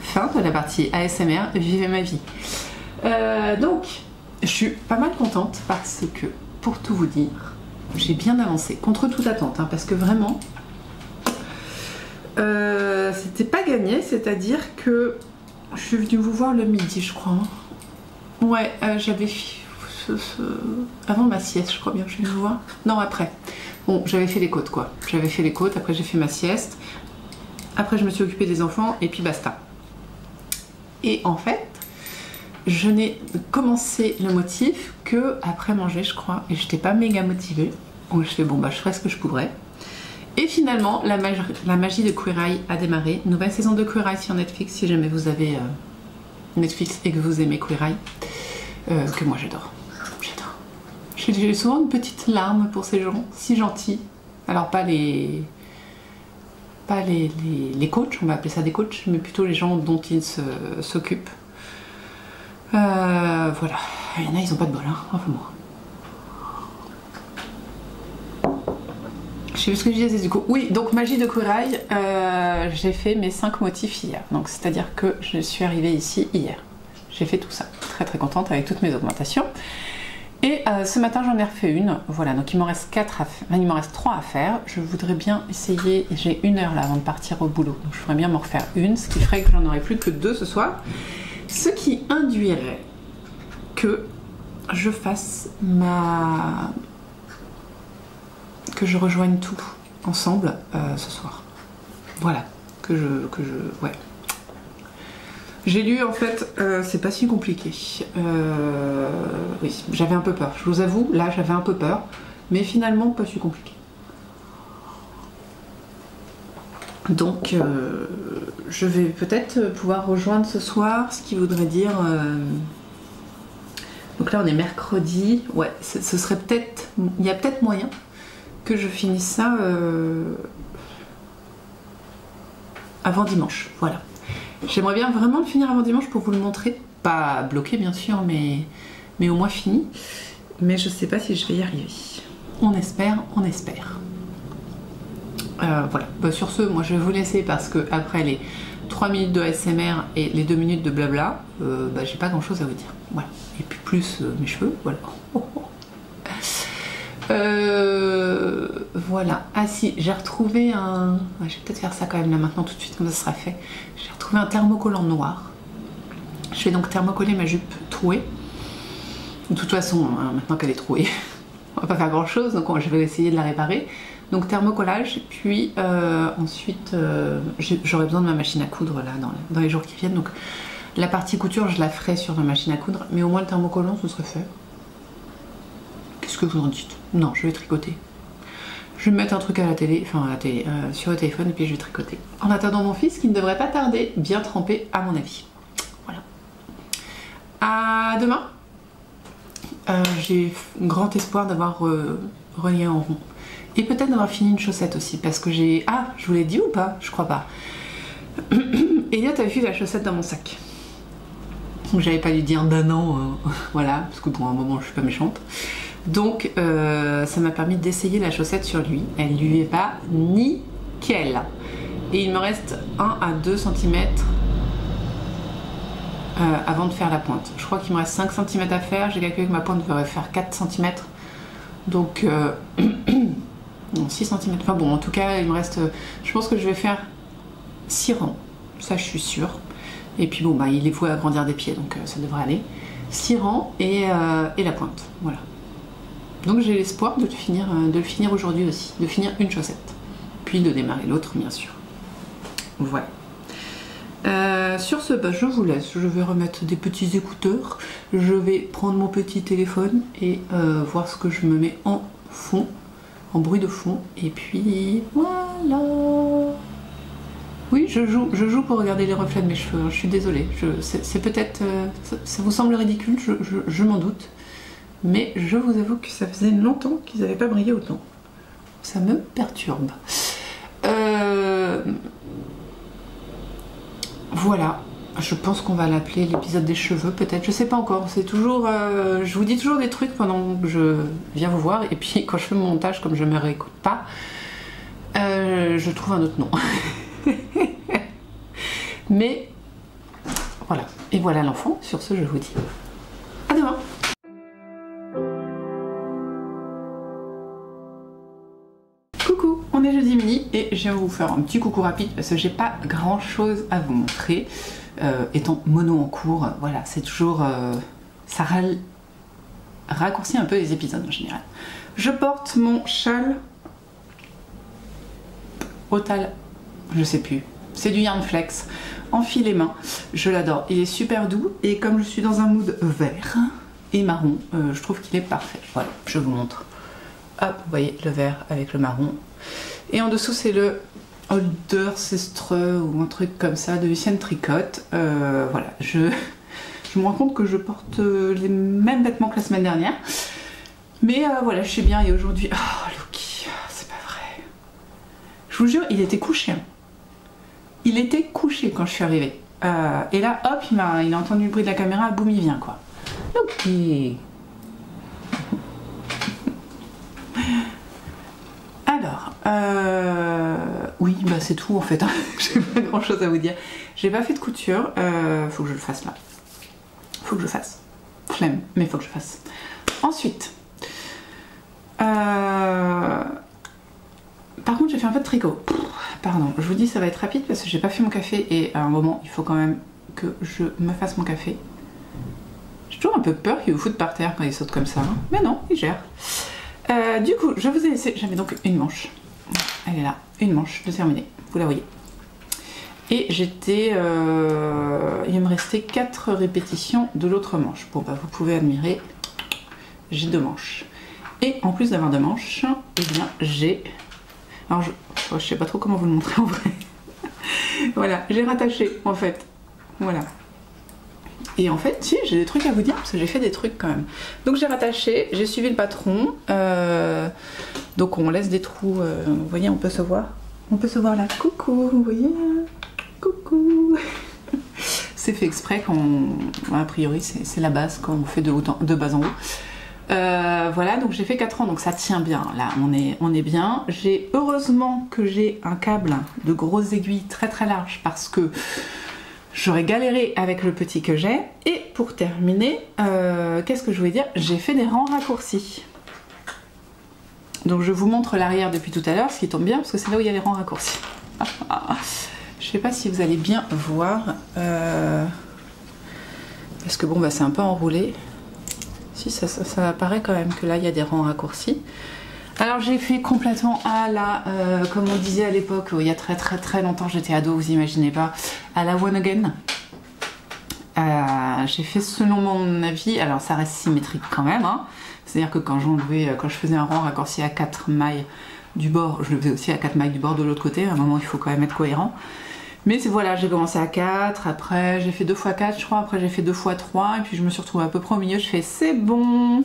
Fin de la partie ASMR, vivez ma vie. Donc, je suis pas mal contente parce que, pour tout vous dire, j'ai bien avancé, contre toute attente, hein, parce que vraiment, c'était pas gagné, c'est-à-dire que je suis venue vous voir le midi, je crois. Ouais, j'avais... avant ma sieste, je crois bien que je suis venue vous voir. Non, après. Bon, j'avais fait les côtes, quoi. J'avais fait les côtes, après j'ai fait ma sieste. Après, je me suis occupée des enfants, et puis basta. Et en fait, je n'ai commencé le motif que après manger, je crois, et j'étais pas méga motivée. Donc je fais bon, bah je ferai ce que je pourrais. Et finalement, la magie de Queer Eye a démarré. Nouvelle saison de Queer Eye sur Netflix, si jamais vous avez Netflix et que vous aimez Queer Eye, que moi j'adore. J'adore. J'ai souvent une petite larme pour ces gens, si gentils. Alors pas les coachs, on va appeler ça des coachs, mais plutôt les gens dont ils s'occupent. Voilà. Il y en a, ils ont pas de bol, hein. Enfin moi. Je sais plus ce que je disais du coup. Oui, donc magie de Queer Eye, j'ai fait mes 5 motifs hier. Donc c'est-à-dire que je suis arrivée ici hier. J'ai fait tout ça. Très très contente avec toutes mes augmentations. Et ce matin j'en ai refait une. Voilà, donc il m'en reste 3 à faire. Je voudrais bien essayer, j'ai 1 heure là avant de partir au boulot. Donc je voudrais bien m'en refaire une, ce qui ferait que j'en aurai plus que 2 ce soir. Ce qui induirait que je fasse que je rejoigne tout ensemble ce soir. Voilà, ouais. J'ai lu en fait, c'est pas si compliqué. Oui, j'avais un peu peur. Je vous avoue, là j'avais un peu peur, mais finalement pas si compliqué. Donc je vais peut-être pouvoir rejoindre ce soir, ce qui voudrait dire... Donc là on est mercredi, ouais, ce serait peut-être... Il y a peut-être moyen que je finisse ça avant dimanche, voilà. J'aimerais bien vraiment le finir avant dimanche pour vous le montrer, pas bloqué bien sûr, mais au moins fini. Mais je sais pas si je vais y arriver. On espère, on espère. Voilà, bah, sur ce, moi je vais vous laisser parce que après les 3 minutes de ASMR et les 2 minutes de blabla, bah, j'ai pas grand chose à vous dire. Voilà. Et puis plus mes cheveux, voilà. Voilà. Ah si, j'ai retrouvé un... Ouais, je vais peut-être faire ça quand même là maintenant tout de suite comme ça sera fait. J'ai retrouvé un thermocollant noir. Je vais donc thermocoller ma jupe trouée. De toute façon, hein, maintenant qu'elle est trouée, on va pas faire grand chose, donc je vais essayer de la réparer. Donc thermocollage, puis ensuite j'aurai besoin de ma machine à coudre là dans les jours qui viennent. Donc la partie couture je la ferai sur ma machine à coudre, mais au moins le thermocollant ce serait fait. Qu'est-ce que vous en dites? Non, je vais tricoter. Je vais me mettre un truc à la télé, enfin à la télé, sur le téléphone et puis je vais tricoter. En attendant mon fils qui ne devrait pas tarder, bien trempé à mon avis. Voilà. À demain. J'ai grand espoir d'avoir relié en rond. Et peut-être d'avoir fini une chaussette aussi, parce que j'ai... Ah, je vous l'ai dit ou pas? Je crois pas. Elliot a vu la chaussette dans mon sac. Donc j'avais pas dû dire d'un an, voilà, parce que pour un moment je suis pas méchante. Donc ça m'a permis d'essayer la chaussette sur lui. Elle lui est pas nickel. Et il me reste 1 à 2 cm avant de faire la pointe. Je crois qu'il me reste 5 cm à faire. J'ai calculé que ma pointe devrait faire 4 cm. Donc... non, 6 cm. Enfin bon, en tout cas, il me reste... je pense que je vais faire 6 rangs. Ça, je suis sûre. Et puis bon, bah, il est voué à grandir des pieds, donc ça devrait aller. 6 rangs et la pointe. Voilà. Donc j'ai l'espoir de le finir aujourd'hui aussi. De finir une chaussette. Puis de démarrer l'autre, bien sûr. Voilà. Sur ce, bah, je vous laisse. Je vais remettre des petits écouteurs. Je vais prendre mon petit téléphone et voir ce que je me mets en fond. En bruit de fond, et puis voilà. Oui, je joue pour regarder les reflets de mes cheveux, je suis désolée, c'est peut-être, ça vous semble ridicule, je m'en doute, mais je vous avoue que ça faisait longtemps qu'ils n'avaient pas brillé autant. Ça me perturbe. Voilà. Je pense qu'on va l'appeler l'épisode des cheveux, peut-être. Je sais pas encore. C'est toujours. Je vous dis toujours des trucs pendant que je viens vous voir. Et puis quand je fais mon montage, comme je me réécoute pas, je trouve un autre nom. Mais voilà. Et voilà l'enfant. Sur ce, je vous dis à demain. Coucou, on est jeudi midi et je viens vous faire un petit coucou rapide parce que j'ai pas grand chose à vous montrer. Étant mono en cours, voilà, c'est toujours... ça raccourcit un peu les épisodes en général. Je porte mon châle Otal, je sais plus, c'est du Yarn Flex en filet main, je l'adore, il est super doux et comme je suis dans un mood vert et marron, je trouve qu'il est parfait. Voilà, je vous montre. Hop, vous voyez le vert avec le marron. Et en dessous c'est le Holder Sestre ou un truc comme ça de Lucienne Tricotte. Voilà, je me rends compte que je porte les mêmes vêtements que la semaine dernière. Mais voilà, je suis bien et aujourd'hui... Oh, Loki, c'est pas vrai. Je vous jure, il était couché. Hein. Il était couché quand je suis arrivée. Et là, hop, il a entendu le bruit de la caméra, boum, il vient quoi. Loki. Alors, oui, bah c'est tout en fait, hein. J'ai pas grand chose à vous dire. J'ai pas fait de couture, faut que je le fasse là. Faut que je fasse. Flemme, mais faut que je fasse. Ensuite, par contre j'ai fait un peu de tricot. Pardon, je vous dis ça va être rapide parce que j'ai pas fait mon café et à un moment il faut quand même que je me fasse mon café. J'ai toujours un peu peur qu'il vous foute par terre quand il saute comme ça, hein. Mais non, il gère. Du coup, je vous ai laissé, j'avais donc une manche, elle est là, une manche de terminée, vous la voyez. Et j'étais, il me restait 4 répétitions de l'autre manche. Bon bah vous pouvez admirer, j'ai 2 manches. Et en plus d'avoir 2 manches, eh bien j'ai, alors je sais pas trop comment vous le montrer en vrai. Voilà, j'ai rattaché en fait, voilà. Et en fait, si, j'ai des trucs à vous dire parce que j'ai fait des trucs quand même. Donc j'ai rattaché, j'ai suivi le patron. Donc on laisse des trous, vous voyez, on peut se voir. On peut se voir là. Coucou, vous voyez. Coucou. C'est fait exprès quand a priori c'est la base quand on fait de bas en haut. Voilà, donc j'ai fait 4 ans, donc ça tient bien. Là, on est bien. Heureusement que j'ai un câble de grosses aiguilles très très large parce que j'aurais galéré avec le petit que j'ai. Et pour terminer, qu'est-ce que je voulais dire? J'ai fait des rangs raccourcis. Donc je vous montre l'arrière depuis tout à l'heure, ce qui tombe bien parce que c'est là où il y a les rangs raccourcis. Je sais pas si vous allez bien voir. Parce que bon, bah, c'est un peu enroulé. Si, ça apparaît quand même que là, il y a des rangs raccourcis. Alors j'ai fait complètement à la, comme on disait à l'époque, il y a très très très longtemps, j'étais ado, vous imaginez pas, à la One Again. J'ai fait selon mon avis, alors ça reste symétrique quand même, hein. C'est-à-dire que quand je faisais un rang raccourci à 4 mailles du bord, je le faisais aussi à 4 mailles du bord de l'autre côté, à un moment il faut quand même être cohérent. Mais voilà, j'ai commencé à 4, après j'ai fait 2 x 4 je crois, après j'ai fait 2 x 3, et puis je me suis retrouvée à peu près au milieu, je fais c'est bon.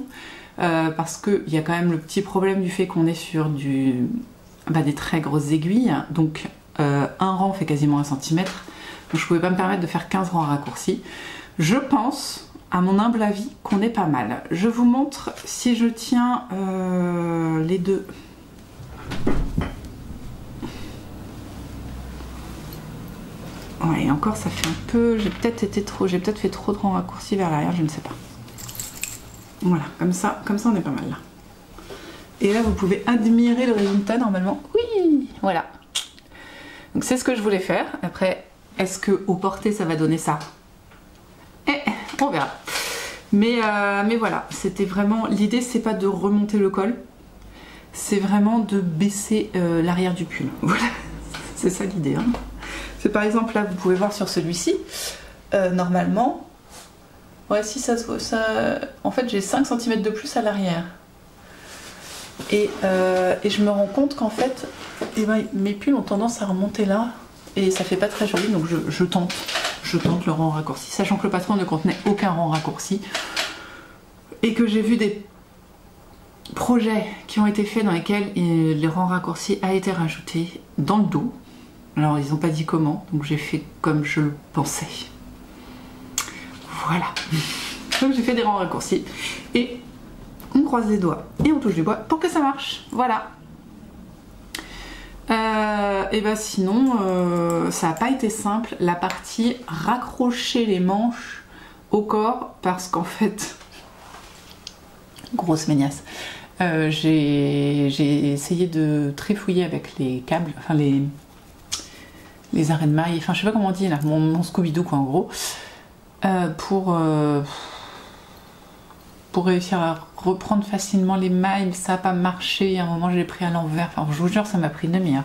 Parce qu'il y a quand même le petit problème du fait qu'on est sur des très grosses aiguilles, donc un rang fait quasiment 1 cm, donc je pouvais pas me permettre de faire 15 rangs raccourcis. Je pense, à mon humble avis, qu'on est pas mal. Je vous montre si je tiens les deux. Ouais, et encore ça fait un peu, j'ai peut-être fait trop de rangs raccourcis vers l'arrière, je ne sais pas. Voilà, comme ça on est pas mal là. Et là vous pouvez admirer le résultat normalement. Oui, voilà. Donc c'est ce que je voulais faire. Après, est-ce que au porté ça va donner ça? On verra. Mais voilà, c'était vraiment, l'idée c'est pas de remonter le col, c'est vraiment de baisser l'arrière du pull. Voilà, c'est ça l'idée. Hein. C'est par exemple là, vous pouvez voir sur celui-ci, normalement. Ouais, si ça se voit, en fait j'ai 5 cm de plus à l'arrière. Et je me rends compte qu'en fait, mes pulls ont tendance à remonter là. Et ça fait pas très joli, donc je tente le rang raccourci. Sachant que le patron ne contenait aucun rang raccourci. Et que j'ai vu projets qui ont été faits dans lesquels les rangs raccourcis a été rajouté dans le dos. Alors ils n'ont pas dit comment, donc j'ai fait comme je le pensais. Voilà. Donc j'ai fait des rangs raccourcis et on croise les doigts et on touche du bois pour que ça marche. Voilà. Et bah sinon ça n'a pas été simple la partie raccrocher les manches au corps parce qu'en fait grosse meignasse. J'ai essayé de trifouiller avec les câbles, enfin les arrêts de mailles, enfin je sais pas comment on dit là, mon Scooby-Doo quoi en gros, pour réussir à reprendre facilement les mailles, mais ça n'a pas marché, à un moment je l'ai pris à l'envers, enfin je vous jure ça m'a pris une demi-heure.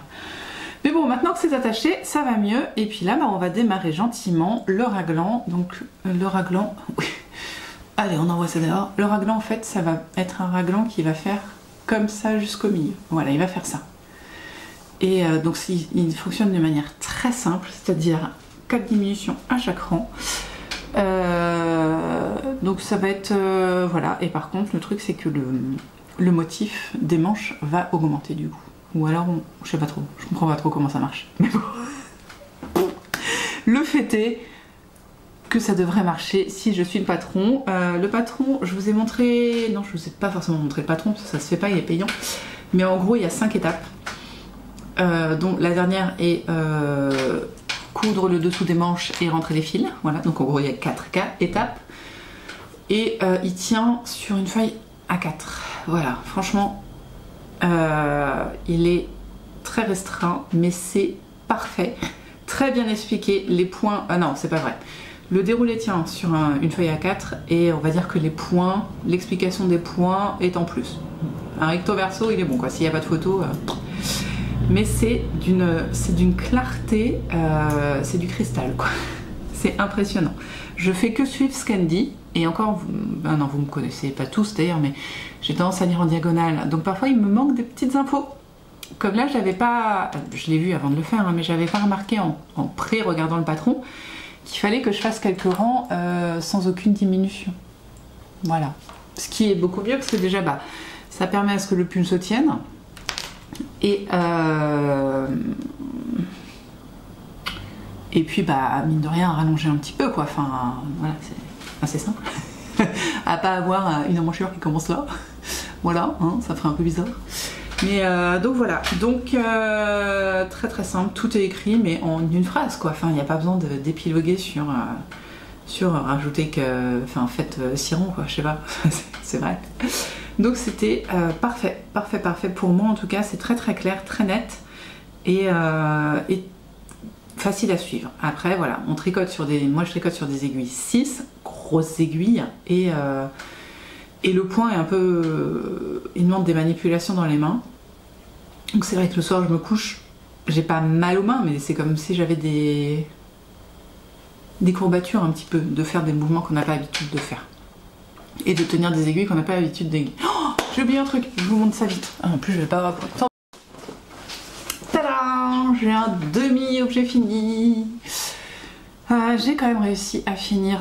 Mais bon, maintenant que c'est attaché, ça va mieux, et puis là bah, on va démarrer gentiment le raglan, donc le raglan, oui. Allez, on envoie ça dehors. Le raglan, en fait, ça va être un raglan qui va faire comme ça jusqu'au milieu. Voilà, il va faire ça. Et donc, il fonctionne de manière très simple, c'est-à-dire 4 diminutions à chaque rang. Donc, ça va être... voilà. Et par contre, le truc, c'est que le motif des manches va augmenter du coup. Ou alors, je sais pas trop. Je comprends pas trop comment ça marche. Mais bon. Le fait est que ça devrait marcher si je suis le patron. Le patron, je vous ai montré... Non, je vous ai pas forcément montré le patron, parce que ça se fait pas, il est payant. Mais en gros, il y a 5 étapes. Donc la dernière est coudre le dessous des manches et rentrer les fils. Voilà, donc en gros, il y a 4 étapes. Et il tient sur une feuille A4. Voilà, franchement, il est très restreint, mais c'est parfait. Très bien expliqué. Les points... Ah non, c'est pas vrai. Le déroulé tient sur une feuille A4 et on va dire que les points, l'explication des points est en plus. Un recto verso, il est bon quoi, s'il n'y a pas de photo. Mais c'est d'une clarté, c'est du cristal quoi. C'est impressionnant. Je fais que suivre ce qu'elle dit et encore, ben non, vous me connaissez pas tous d'ailleurs, mais j'ai tendance à lire en diagonale. Donc parfois il me manque des petites infos. Comme là, j'avais pas, je l'ai vu avant de le faire, hein, mais j'avais pas remarqué en pré-regardant le patron qu'il fallait que je fasse quelques rangs sans aucune diminution. Voilà. Ce qui est beaucoup mieux parce que déjà, bah, ça permet à ce que le pull se tienne. Et puis, bah, mine de rien, rallonger un petit peu, quoi. Enfin, voilà, c'est assez simple. À pas avoir une emmanchure qui commence là. Voilà, hein, ça ferait un peu bizarre. Mais donc voilà, donc très très simple, tout est écrit mais en une phrase quoi, enfin il n'y a pas besoin d'épiloguer sur rajouter que, enfin faites 6 rangs quoi, je sais pas, c'est vrai. Donc c'était parfait, parfait, parfait pour moi en tout cas, c'est très très clair, très net et facile à suivre. Après voilà, on tricote sur moi je tricote sur des aiguilles 6, grosses aiguilles et le point est un peu... il demande des manipulations dans les mains. Donc c'est vrai que le soir je me couche, j'ai pas mal aux mains, mais c'est comme si j'avais des courbatures un petit peu, de faire des mouvements qu'on n'a pas l'habitude de faire. Et de tenir des aiguilles qu'on n'a pas l'habitude d'aiguiller. Oh, j'ai oublié un truc, je vous montre ça vite. Ah, en plus je vais pas avoir le temps. Tadam, j'ai un demi-objet fini. J'ai quand même réussi à finir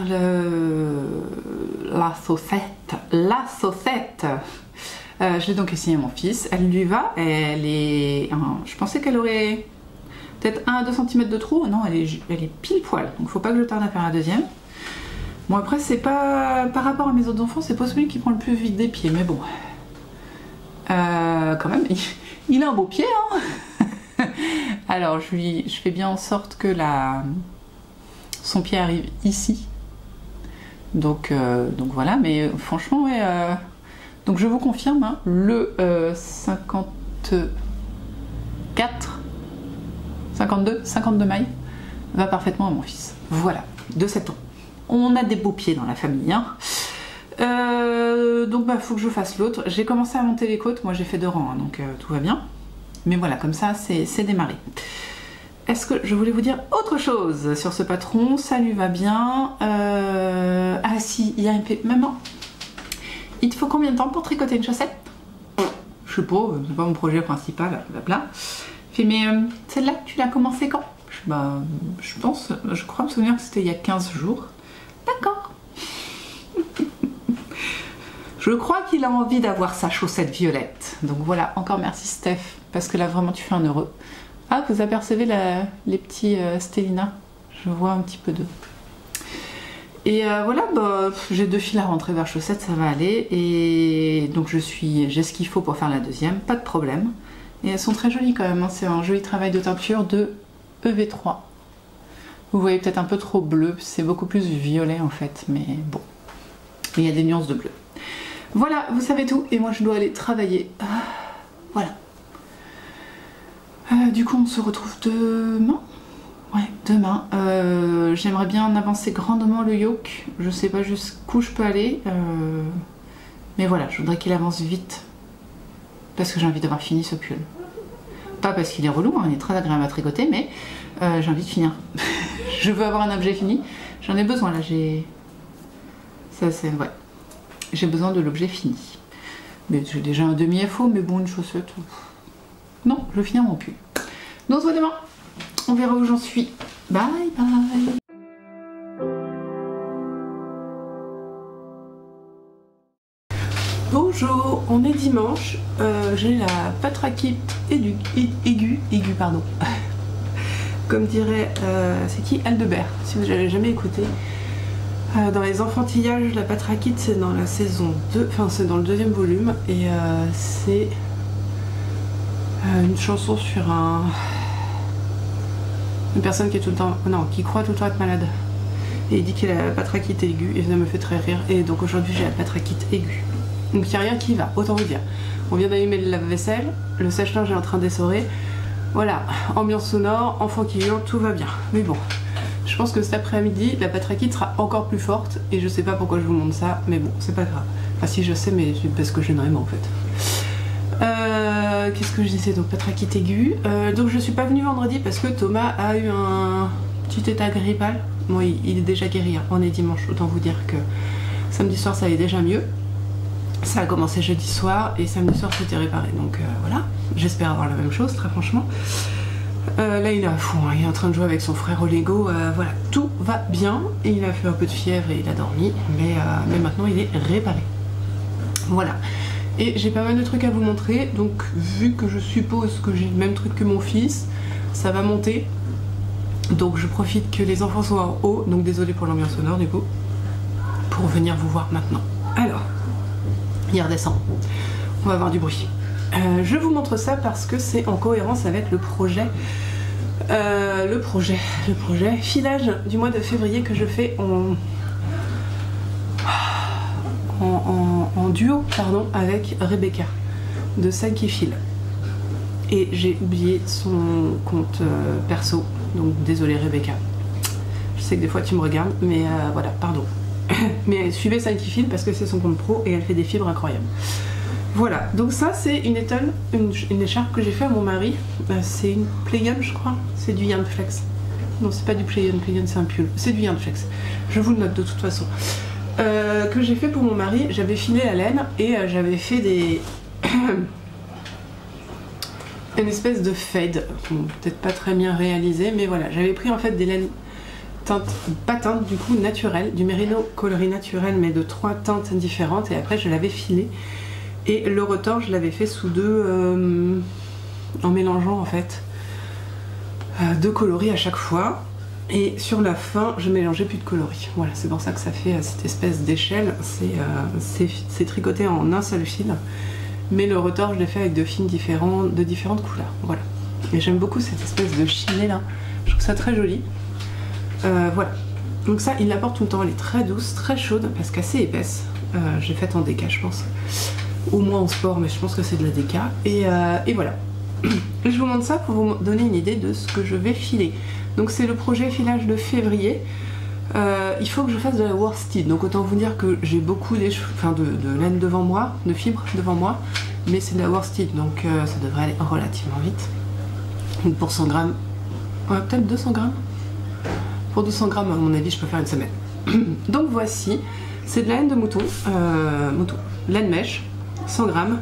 la saucette. La saucette. Je l'ai donc essayé à mon fils. Elle lui va. Elle est... je pensais qu'elle aurait peut-être 1 à 2 cm de trop. Non, elle est pile poil. Donc faut pas que je tarde à faire la deuxième. Bon après c'est pas... Par rapport à mes autres enfants, c'est pas celui qui prend le plus vite des pieds. Mais bon. Quand même, il a un beau pied. Hein. Alors je fais bien en sorte que son pied arrive ici. Donc voilà, mais franchement, ouais. Donc je vous confirme, hein, le 52 mailles va parfaitement à mon fils. Voilà, de 7 ans. On a des beaux pieds dans la famille. Hein. Donc bah faut que je fasse l'autre. J'ai commencé à monter les côtes, moi j'ai fait 2 rangs, hein, donc tout va bien. Mais voilà, comme ça c'est démarré. Est-ce que je voulais vous dire autre chose sur ce patron? Ça lui va bien. Ah si, il y a un peu... Maman, il te faut combien de temps pour tricoter une chaussette? Je sais pas, c'est pas mon projet principal, blablabla. Fait mais celle-là, tu l'as commencé quand? Je crois me souvenir que c'était il y a 15 jours. D'accord. Je crois qu'il a envie d'avoir sa chaussette violette. Donc voilà, encore merci Steph, parce que là vraiment tu fais un heureux. Ah, vous apercevez les petits Stélina? Je vois un petit peu d'eux. Et voilà, bah, j'ai 2 fils à rentrer vers chaussettes, ça va aller. Et donc j'ai ce qu'il faut pour faire la deuxième, pas de problème. Et elles sont très jolies quand même, hein. C'est un joli travail de teinture de EV3. Vous voyez peut-être un peu trop bleu, c'est beaucoup plus violet en fait, mais bon. Il y a des nuances de bleu. Voilà, vous savez tout, et moi je dois aller travailler. Voilà. Du coup on se retrouve demain. Ouais, demain. J'aimerais bien avancer grandement le yoke. Je sais pas jusqu'où je peux aller. Mais voilà, je voudrais qu'il avance vite. Parce que j'ai envie d'avoir fini ce pull. Pas parce qu'il est relou, hein, il est très agréable à tricoter, mais j'ai envie de finir. Je veux avoir un objet fini. J'en ai besoin là, j'ai... Ça c'est... Ouais. J'ai besoin de l'objet fini. Mais j'ai déjà un demi-FO, mais bon, une chaussette... Non, je veux finir mon pull. Donc on se voit demain. On verra où j'en suis. Bye bye. Bonjour, on est dimanche. J'ai la patrakite aiguë, pardon. Comme dirait, c'est qui? Aldebert, si vous n'avez jamais écouté. Dans les enfantillages, la patrakite c'est dans la saison 2, enfin c'est dans le 2e volume. Et c'est une chanson sur une personne qui est tout le temps, non, qui croit tout le temps être malade. Et il dit qu'il a la patrakite aiguë et ça me fait très rire. Et donc aujourd'hui j'ai la patrakite aiguë. Donc il n'y a rien qui va, autant vous dire. On vient d'allumer le lave-vaisselle, le sèche-linge est en train d'essorer. Voilà, ambiance sonore, enfant qui hurle, tout va bien. Mais bon, je pense que cet après-midi, la patrakite sera encore plus forte. Et je sais pas pourquoi je vous montre ça, mais bon, c'est pas grave. Enfin si je sais, mais c'est parce que je n'aime en fait. Qu'est-ce que je disais? Donc patrakite aiguë. Donc je suis pas venue vendredi parce que Thomas a eu un petit état grippal. Bon, il est déjà guéri, hein. On est dimanche, autant vous dire que samedi soir ça allait déjà mieux. Ça a commencé jeudi soir et samedi soir c'était réparé. Donc voilà, j'espère avoir la même chose, très franchement. Là il est à fond, hein. Il est en train de jouer avec son frère au Lego. Voilà, tout va bien. Et il a fait un peu de fièvre et il a dormi. Mais maintenant il est réparé. Voilà. Et j'ai pas mal de trucs à vous montrer, donc vu que je suppose que j'ai le même truc que mon fils, ça va monter. Donc je profite que les enfants soient en haut, donc désolé pour l'ambiance sonore du coup, pour venir vous voir maintenant. Alors, il redescend, on va avoir du bruit. Je vous montre ça parce que c'est en cohérence avec le projet filage du mois de février que je fais en duo avec Rebecca de Celle qui file. Et j'ai oublié son compte perso, donc désolée Rebecca. Je sais que des fois tu me regardes, mais voilà, pardon. Mais suivez Celle qui file parce que c'est son compte pro et elle fait des fibres incroyables. Voilà, donc ça c'est une étole, une écharpe que j'ai fait à mon mari. C'est une Playon je crois, c'est du Yarn Flex. Non c'est pas du Playon, c'est un pull, c'est du Yarn Flex. Je vous le note de toute façon. Que j'ai fait pour mon mari, j'avais filé la laine et j'avais fait des une espèce de fade, bon, peut-être pas très bien réalisé, mais voilà, j'avais pris en fait des laines pas teintes du coup naturelles, du mérino coloris naturel mais de 3 teintes différentes et après je l'avais filé et le retors je l'avais fait sous deux en mélangeant en fait 2 coloris à chaque fois. Et sur la fin, je mélangeais plus de coloris. Voilà, c'est pour ça que ça fait cette espèce d'échelle. C'est tricoté en un seul fil. Mais le retors, je l'ai fait avec 2 fils de différentes couleurs. Voilà. Et j'aime beaucoup cette espèce de chinée là. Je trouve ça très joli. Voilà. Donc ça, il la porte tout le temps. Elle est très douce, très chaude, parce qu'assez épaisse. J'ai fait en déca, je pense. Ou moins en sport, mais je pense que c'est de la déca. Et voilà. Je vous montre ça pour vous donner une idée de ce que je vais filer. Donc c'est le projet filage de février. Il faut que je fasse de la worsted. Donc autant vous dire que j'ai beaucoup de laine devant moi, de fibres devant moi. Mais c'est de la worsted, donc ça devrait aller relativement vite. Donc pour 100 grammes, peut-être 200 grammes. Pour 200 grammes, à mon avis, je peux faire une semaine. Donc voici, c'est de la laine de mouton, laine mèche, 100 grammes.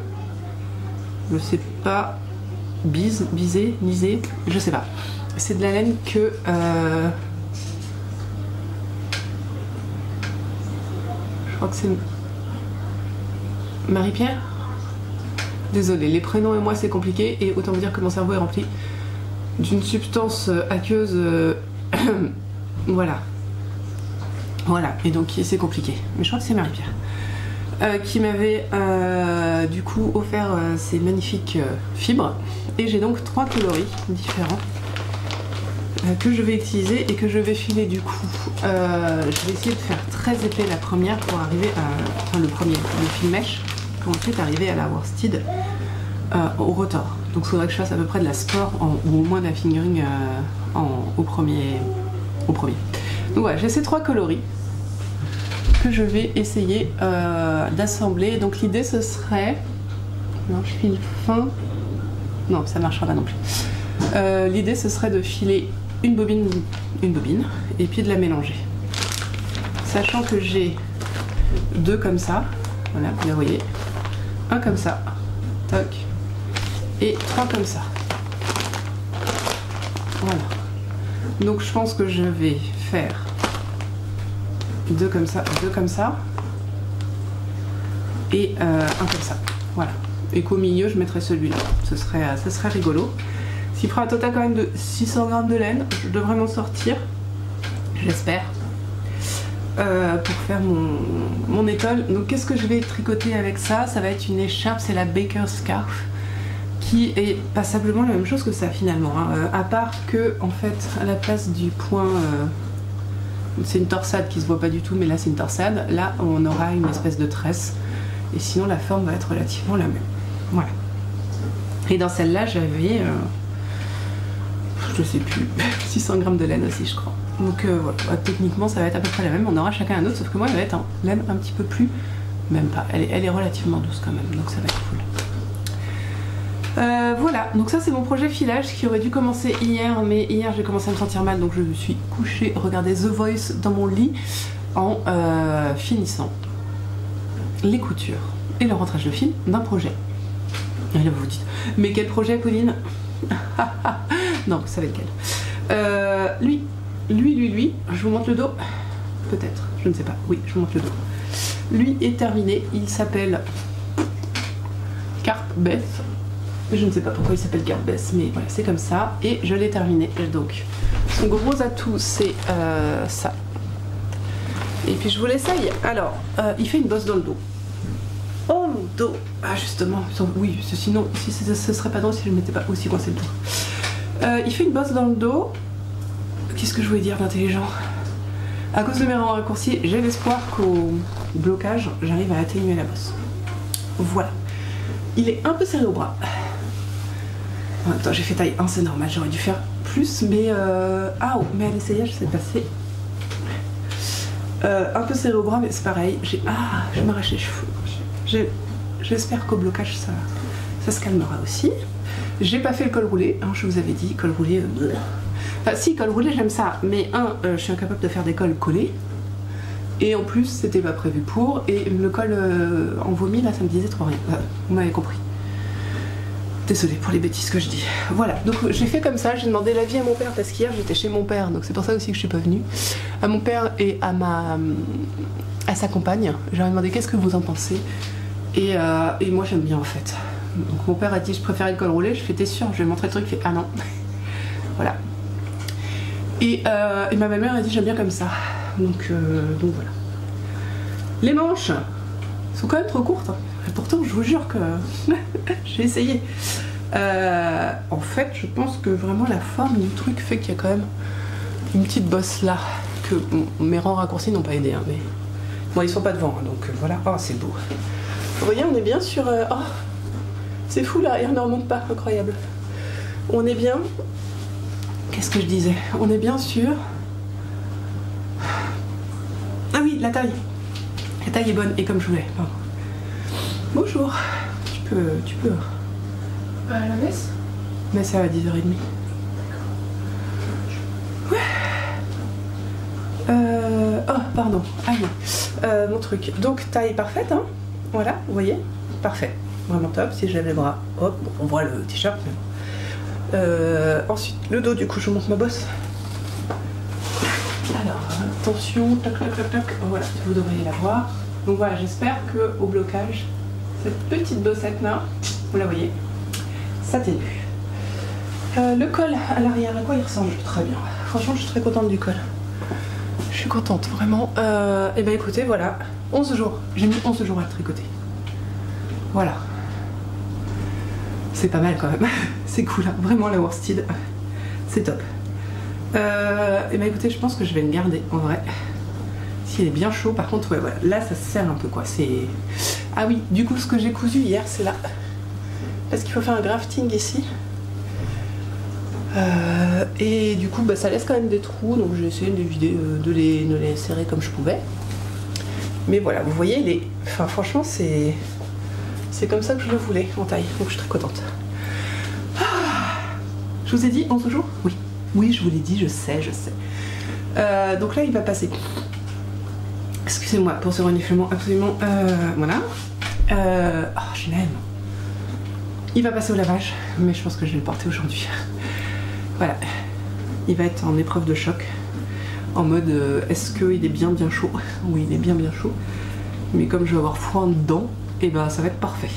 Je sais pas, bisé, lisé, je sais pas. C'est de la laine que je crois que c'est Marie-Pierre? Désolée, les prénoms et moi c'est compliqué et autant vous dire que mon cerveau est rempli d'une substance aqueuse. Voilà. Voilà, et donc c'est compliqué. Mais je crois que c'est Marie-Pierre. Qui m'avait du coup offert ces magnifiques fibres. Et j'ai donc 3 coloris différents que je vais utiliser et que je vais filer du coup. Je vais essayer de faire très épais la première pour arriver à... Enfin le premier, le fil mèche, pour ensuite arriver à la worsted au rotor. Donc il faudrait que je fasse à peu près de la sport ou au moins de la fingering au premier. Donc voilà, j'ai ces 3 coloris que je vais essayer d'assembler. Donc l'idée ce serait... Non, je file fin. Non, ça marchera pas non plus. L'idée ce serait de filer une bobine et puis de la mélanger. Sachant que j'ai 2 comme ça, voilà, vous la voyez, un comme ça, toc, et 3 comme ça. Voilà. Donc je pense que je vais faire 2 comme ça, 2 comme ça, et un comme ça. Voilà. Et qu'au milieu je mettrai celui-là. Ce serait rigolo. Ce qui fera un total quand même de 600 grammes de laine. Je devrais m'en sortir, j'espère, pour faire mon étole. Donc qu'est-ce que je vais tricoter avec ça? Ça va être une écharpe, c'est la Baker's Scarf, qui est passablement la même chose que ça finalement, hein. À part que en fait à la place du point, c'est une torsade qui se voit pas du tout, mais là c'est une torsade. Là on aura une espèce de tresse et sinon la forme va être relativement la même. Voilà. Et dans celle-là j'avais, je sais plus, 600 grammes de laine aussi je crois. Donc voilà, techniquement ça va être à peu près la même, on aura chacun un autre, sauf que moi elle va être en laine un petit peu plus, même pas, elle est relativement douce quand même, donc ça va être cool. Voilà, donc ça c'est mon projet filage qui aurait dû commencer hier, mais hier j'ai commencé à me sentir mal, donc je me suis couchée, regardez The Voice dans mon lit en finissant les coutures et le rentrage de fil d'un projet. Et là vous vous dites, mais quel projet Pauline? Non, vous savez lequel. Lui, je vous montre le dos. Peut-être, je ne sais pas. Oui, je vous montre le dos. Lui est terminé, il s'appelle Carp Beth. Je ne sais pas pourquoi il s'appelle Carp Beth, mais voilà, c'est comme ça. Et je l'ai terminé. Donc, son gros atout, c'est ça. Et puis je vous l'essaye. Alors, il fait une bosse dans le dos. Oh mon dos! Ah justement, oui, sinon, si ce serait pas drôle si je ne m'étais pas aussi coincé le dos. Il fait une bosse dans le dos. Qu'est-ce que je voulais dire d'intelligent? À cause de mes rangs raccourcis, j'ai l'espoir qu'au blocage, j'arrive à atténuer la bosse. Voilà. Il est un peu serré au bras. En même temps, j'ai fait taille 1, c'est normal, j'aurais dû faire plus, mais... Ah, oh, mais à l'essayage, c'est passé. Un peu serré au bras, mais c'est pareil. Je m'arrache les cheveux. J'espère qu'au blocage, ça se calmera aussi. J'ai pas fait le col roulé, hein, je vous avais dit, col roulé... Enfin si, col roulé j'aime ça, mais je suis incapable de faire des cols collés. Et en plus, c'était pas prévu pour, et le col en vomi, là, ça me disait trop rien. Vous m'avez compris. Désolée pour les bêtises que je dis. Voilà, donc j'ai fait comme ça, j'ai demandé l'avis à mon père, parce qu'hier j'étais chez mon père, donc c'est pour ça aussi que je suis pas venue. À mon père et à sa compagne, j'aurais demandé qu'est-ce que vous en pensez. Et moi j'aime bien en fait. Donc mon père a dit je préférais le col roulé, je fais t'es sûr, je vais montrer le truc, il fait ah non. Voilà. Et ma belle-mère a dit j'aime bien comme ça. Donc voilà. Les manches sont quand même trop courtes. Et pourtant je vous jure que j'ai essayé. En fait je pense que vraiment la forme du truc fait qu'il y a quand même une petite bosse là. Que bon, mes rangs raccourcis n'ont pas aidé. Hein, mais bon ils sont pas devant. Hein, donc voilà. Oh c'est beau. Vous voyez on est bien sur... Oh c'est fou l'arrière ne remonte pas. Incroyable. On est bien... Qu'est-ce que je disais? On est bien sûr. Ah oui, la taille. La taille est bonne et comme je voulais. Pardon. Bonjour. Tu peux. À la messe? Messe à 10h30. Ouais. Oh, pardon. Ah oui. Mon truc. Donc taille parfaite, hein. Voilà, vous voyez? Parfait. Vraiment top. Si je lève les bras, hop, on voit le t-shirt. Mais bon. Ensuite, le dos, du coup, je monte ma bosse. Alors, attention, toc toc toc toc, voilà, vous devriez la voir. Donc voilà, j'espère qu'au blocage, cette petite bossette là, vous la voyez, ça t'est nu. Le col à l'arrière, à quoi il ressemble? Très bien. Franchement, je suis très contente du col. Je suis contente, vraiment. Et ben écoutez, voilà, 11 jours. J'ai mis 11 jours à le tricoter. Voilà. C'est pas mal quand même. C'est cool, hein. Vraiment la worsted, c'est top. Et ben écoutez, je pense que je vais le garder en vrai. S'il est bien chaud, par contre, ouais, voilà. Là, ça se serre un peu quoi. C'est. Ah oui, du coup, ce que j'ai cousu hier, c'est là. Parce qu'il faut faire un grafting ici. Et du coup, bah, ça laisse quand même des trous, donc j'ai essayé de les serrer comme je pouvais. Mais voilà, vous voyez, enfin, franchement, c'est comme ça que je le voulais en taille, donc je suis très contente. Je vous ai dit 11 jours? Oui. Oui, je vous l'ai dit, je sais. Donc là, il va passer. Excusez-moi pour ce reniflement absolument. Voilà. Oh, je l'aime. Il va passer au lavage, mais je pense que je vais le porter aujourd'hui. Voilà. Il va être en épreuve de choc. En mode, est-ce qu'il est bien chaud? Oui, il est bien chaud. Mais comme je vais avoir froid dedans, et ben ça va être parfait.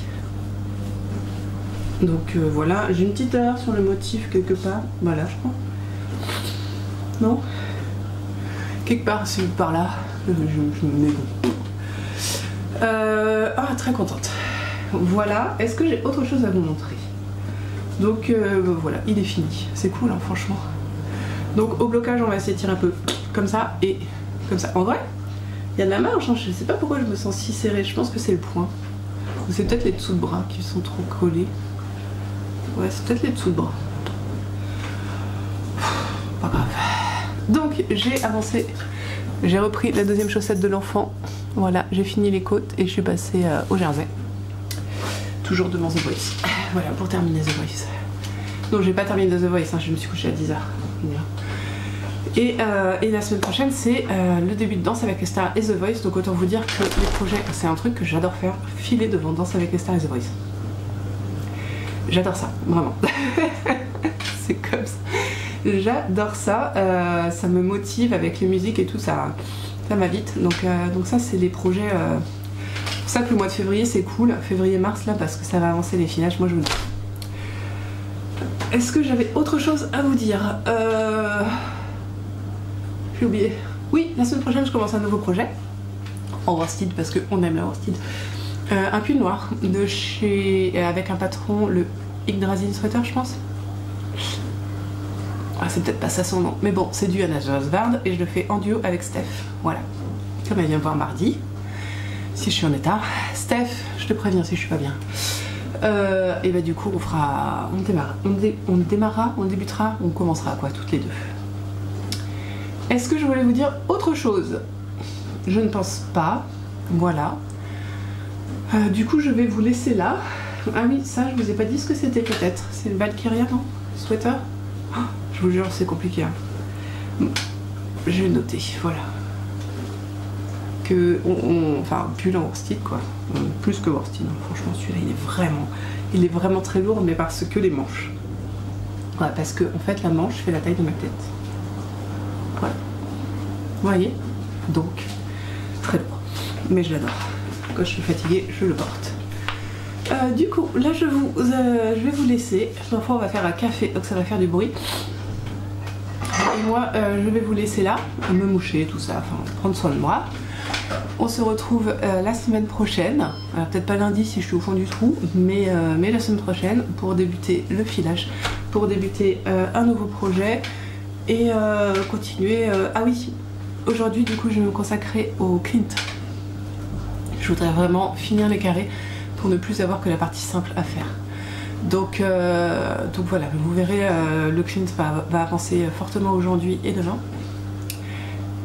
Donc voilà, j'ai une petite erreur sur le motif quelque part. Voilà, je crois. Non? Quelque part, c'est par là. Mais bon. Ah, très contente. Voilà. Est-ce que j'ai autre chose à vous montrer? Donc voilà, il est fini. C'est cool, hein, franchement. Donc au blocage, on va essayer de tirer un peu comme ça et comme ça. En vrai, il y a de la marge, hein. Je sais pas pourquoi je me sens si serrée. Je pense que c'est le point. Ou c'est peut-être les dessous de bras qui sont trop collés. Ouais, c'est peut-être les dessous de bras. Pas grave. Donc j'ai avancé. J'ai repris la deuxième chaussette de l'enfant. Voilà, j'ai fini les côtes et je suis passée au jersey. Toujours devant The Voice. Voilà, pour terminer The Voice. Non, j'ai pas terminé The Voice, hein, je me suis couchée à 10h. Et la semaine prochaine, c'est le début de Danse avec les stars et The Voice. Donc autant vous dire que les projets, c'est un truc que j'adore faire. Filer devant Danse avec les stars et The Voice. J'adore ça, vraiment. C'est comme ça. J'adore ça. Ça me motive avec les musiques et tout, ça m'invite. Donc ça, c'est les projets... C'est pour ça que le mois de février, c'est cool. Février-mars, là, parce que ça va avancer les filages. Moi, je vous le dis. Est-ce que j'avais autre chose à vous dire? J'ai oublié. Oui, la semaine prochaine, je commence un nouveau projet. En worsted, parce qu'on aime la worsted. Un pull noir de chez... avec un patron, le Yggdrasil Sweater, je pense. Ah, c'est peut-être pas ça son nom. Mais bon, c'est du Anna Josvard et je le fais en duo avec Steph. Voilà. Comme elle vient me voir mardi. Si je suis en état. Steph, je te préviens si je suis pas bien. Et bah du coup on débutera, on commencera quoi, toutes les deux. Est-ce que je voulais vous dire autre chose? Je ne pense pas. Voilà. Du coup je vais vous laisser là. Ah oui, ça je vous ai pas dit ce que c'était peut-être. C'est le Valkyria, non? Sweater? Oh, je vous jure c'est compliqué. Hein. Je vais noter, voilà. Enfin, pull en worsted quoi, plus que worsted, hein. Franchement celui-là il est vraiment très lourd, mais parce que les manches, ouais, parce que en fait la manche fait la taille de ma tête, voilà, vous voyez, donc très lourd, mais je l'adore. Quand je suis fatiguée, je le porte. Du coup là je vais vous laisser. L'enfant va faire un café, donc ça va faire du bruit. Et moi je vais vous laisser là, me moucher, tout ça, enfin prendre soin de moi. On se retrouve la semaine prochaine, peut-être pas lundi si je suis au fond du trou, mais la semaine prochaine pour débuter le filage, pour débuter un nouveau projet et continuer. Ah oui, aujourd'hui du coup je vais me consacrer au clint. Je voudrais vraiment finir les carrés pour ne plus avoir que la partie simple à faire. Donc voilà, vous verrez, le clint va avancer fortement aujourd'hui et demain.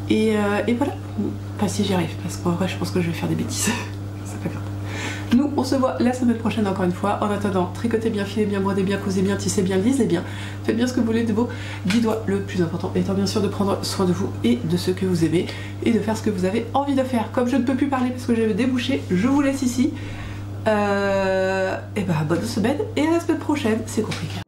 Et voilà, enfin si j'y arrive, parce qu'en vrai je pense que je vais faire des bêtises. C'est pas grave. Nous on se voit la semaine prochaine encore une fois. En attendant, tricotez bien, filez bien, brodez bien, cousez bien, tissez bien, lisez bien, faites bien ce que vous voulez de beau. 10 doigts, le plus important étant bien sûr de prendre soin de vous et de ceux que vous aimez et de faire ce que vous avez envie de faire. Comme je ne peux plus parler parce que j'ai débouché, je vous laisse ici. Et bah bonne semaine et à la semaine prochaine, c'est compliqué.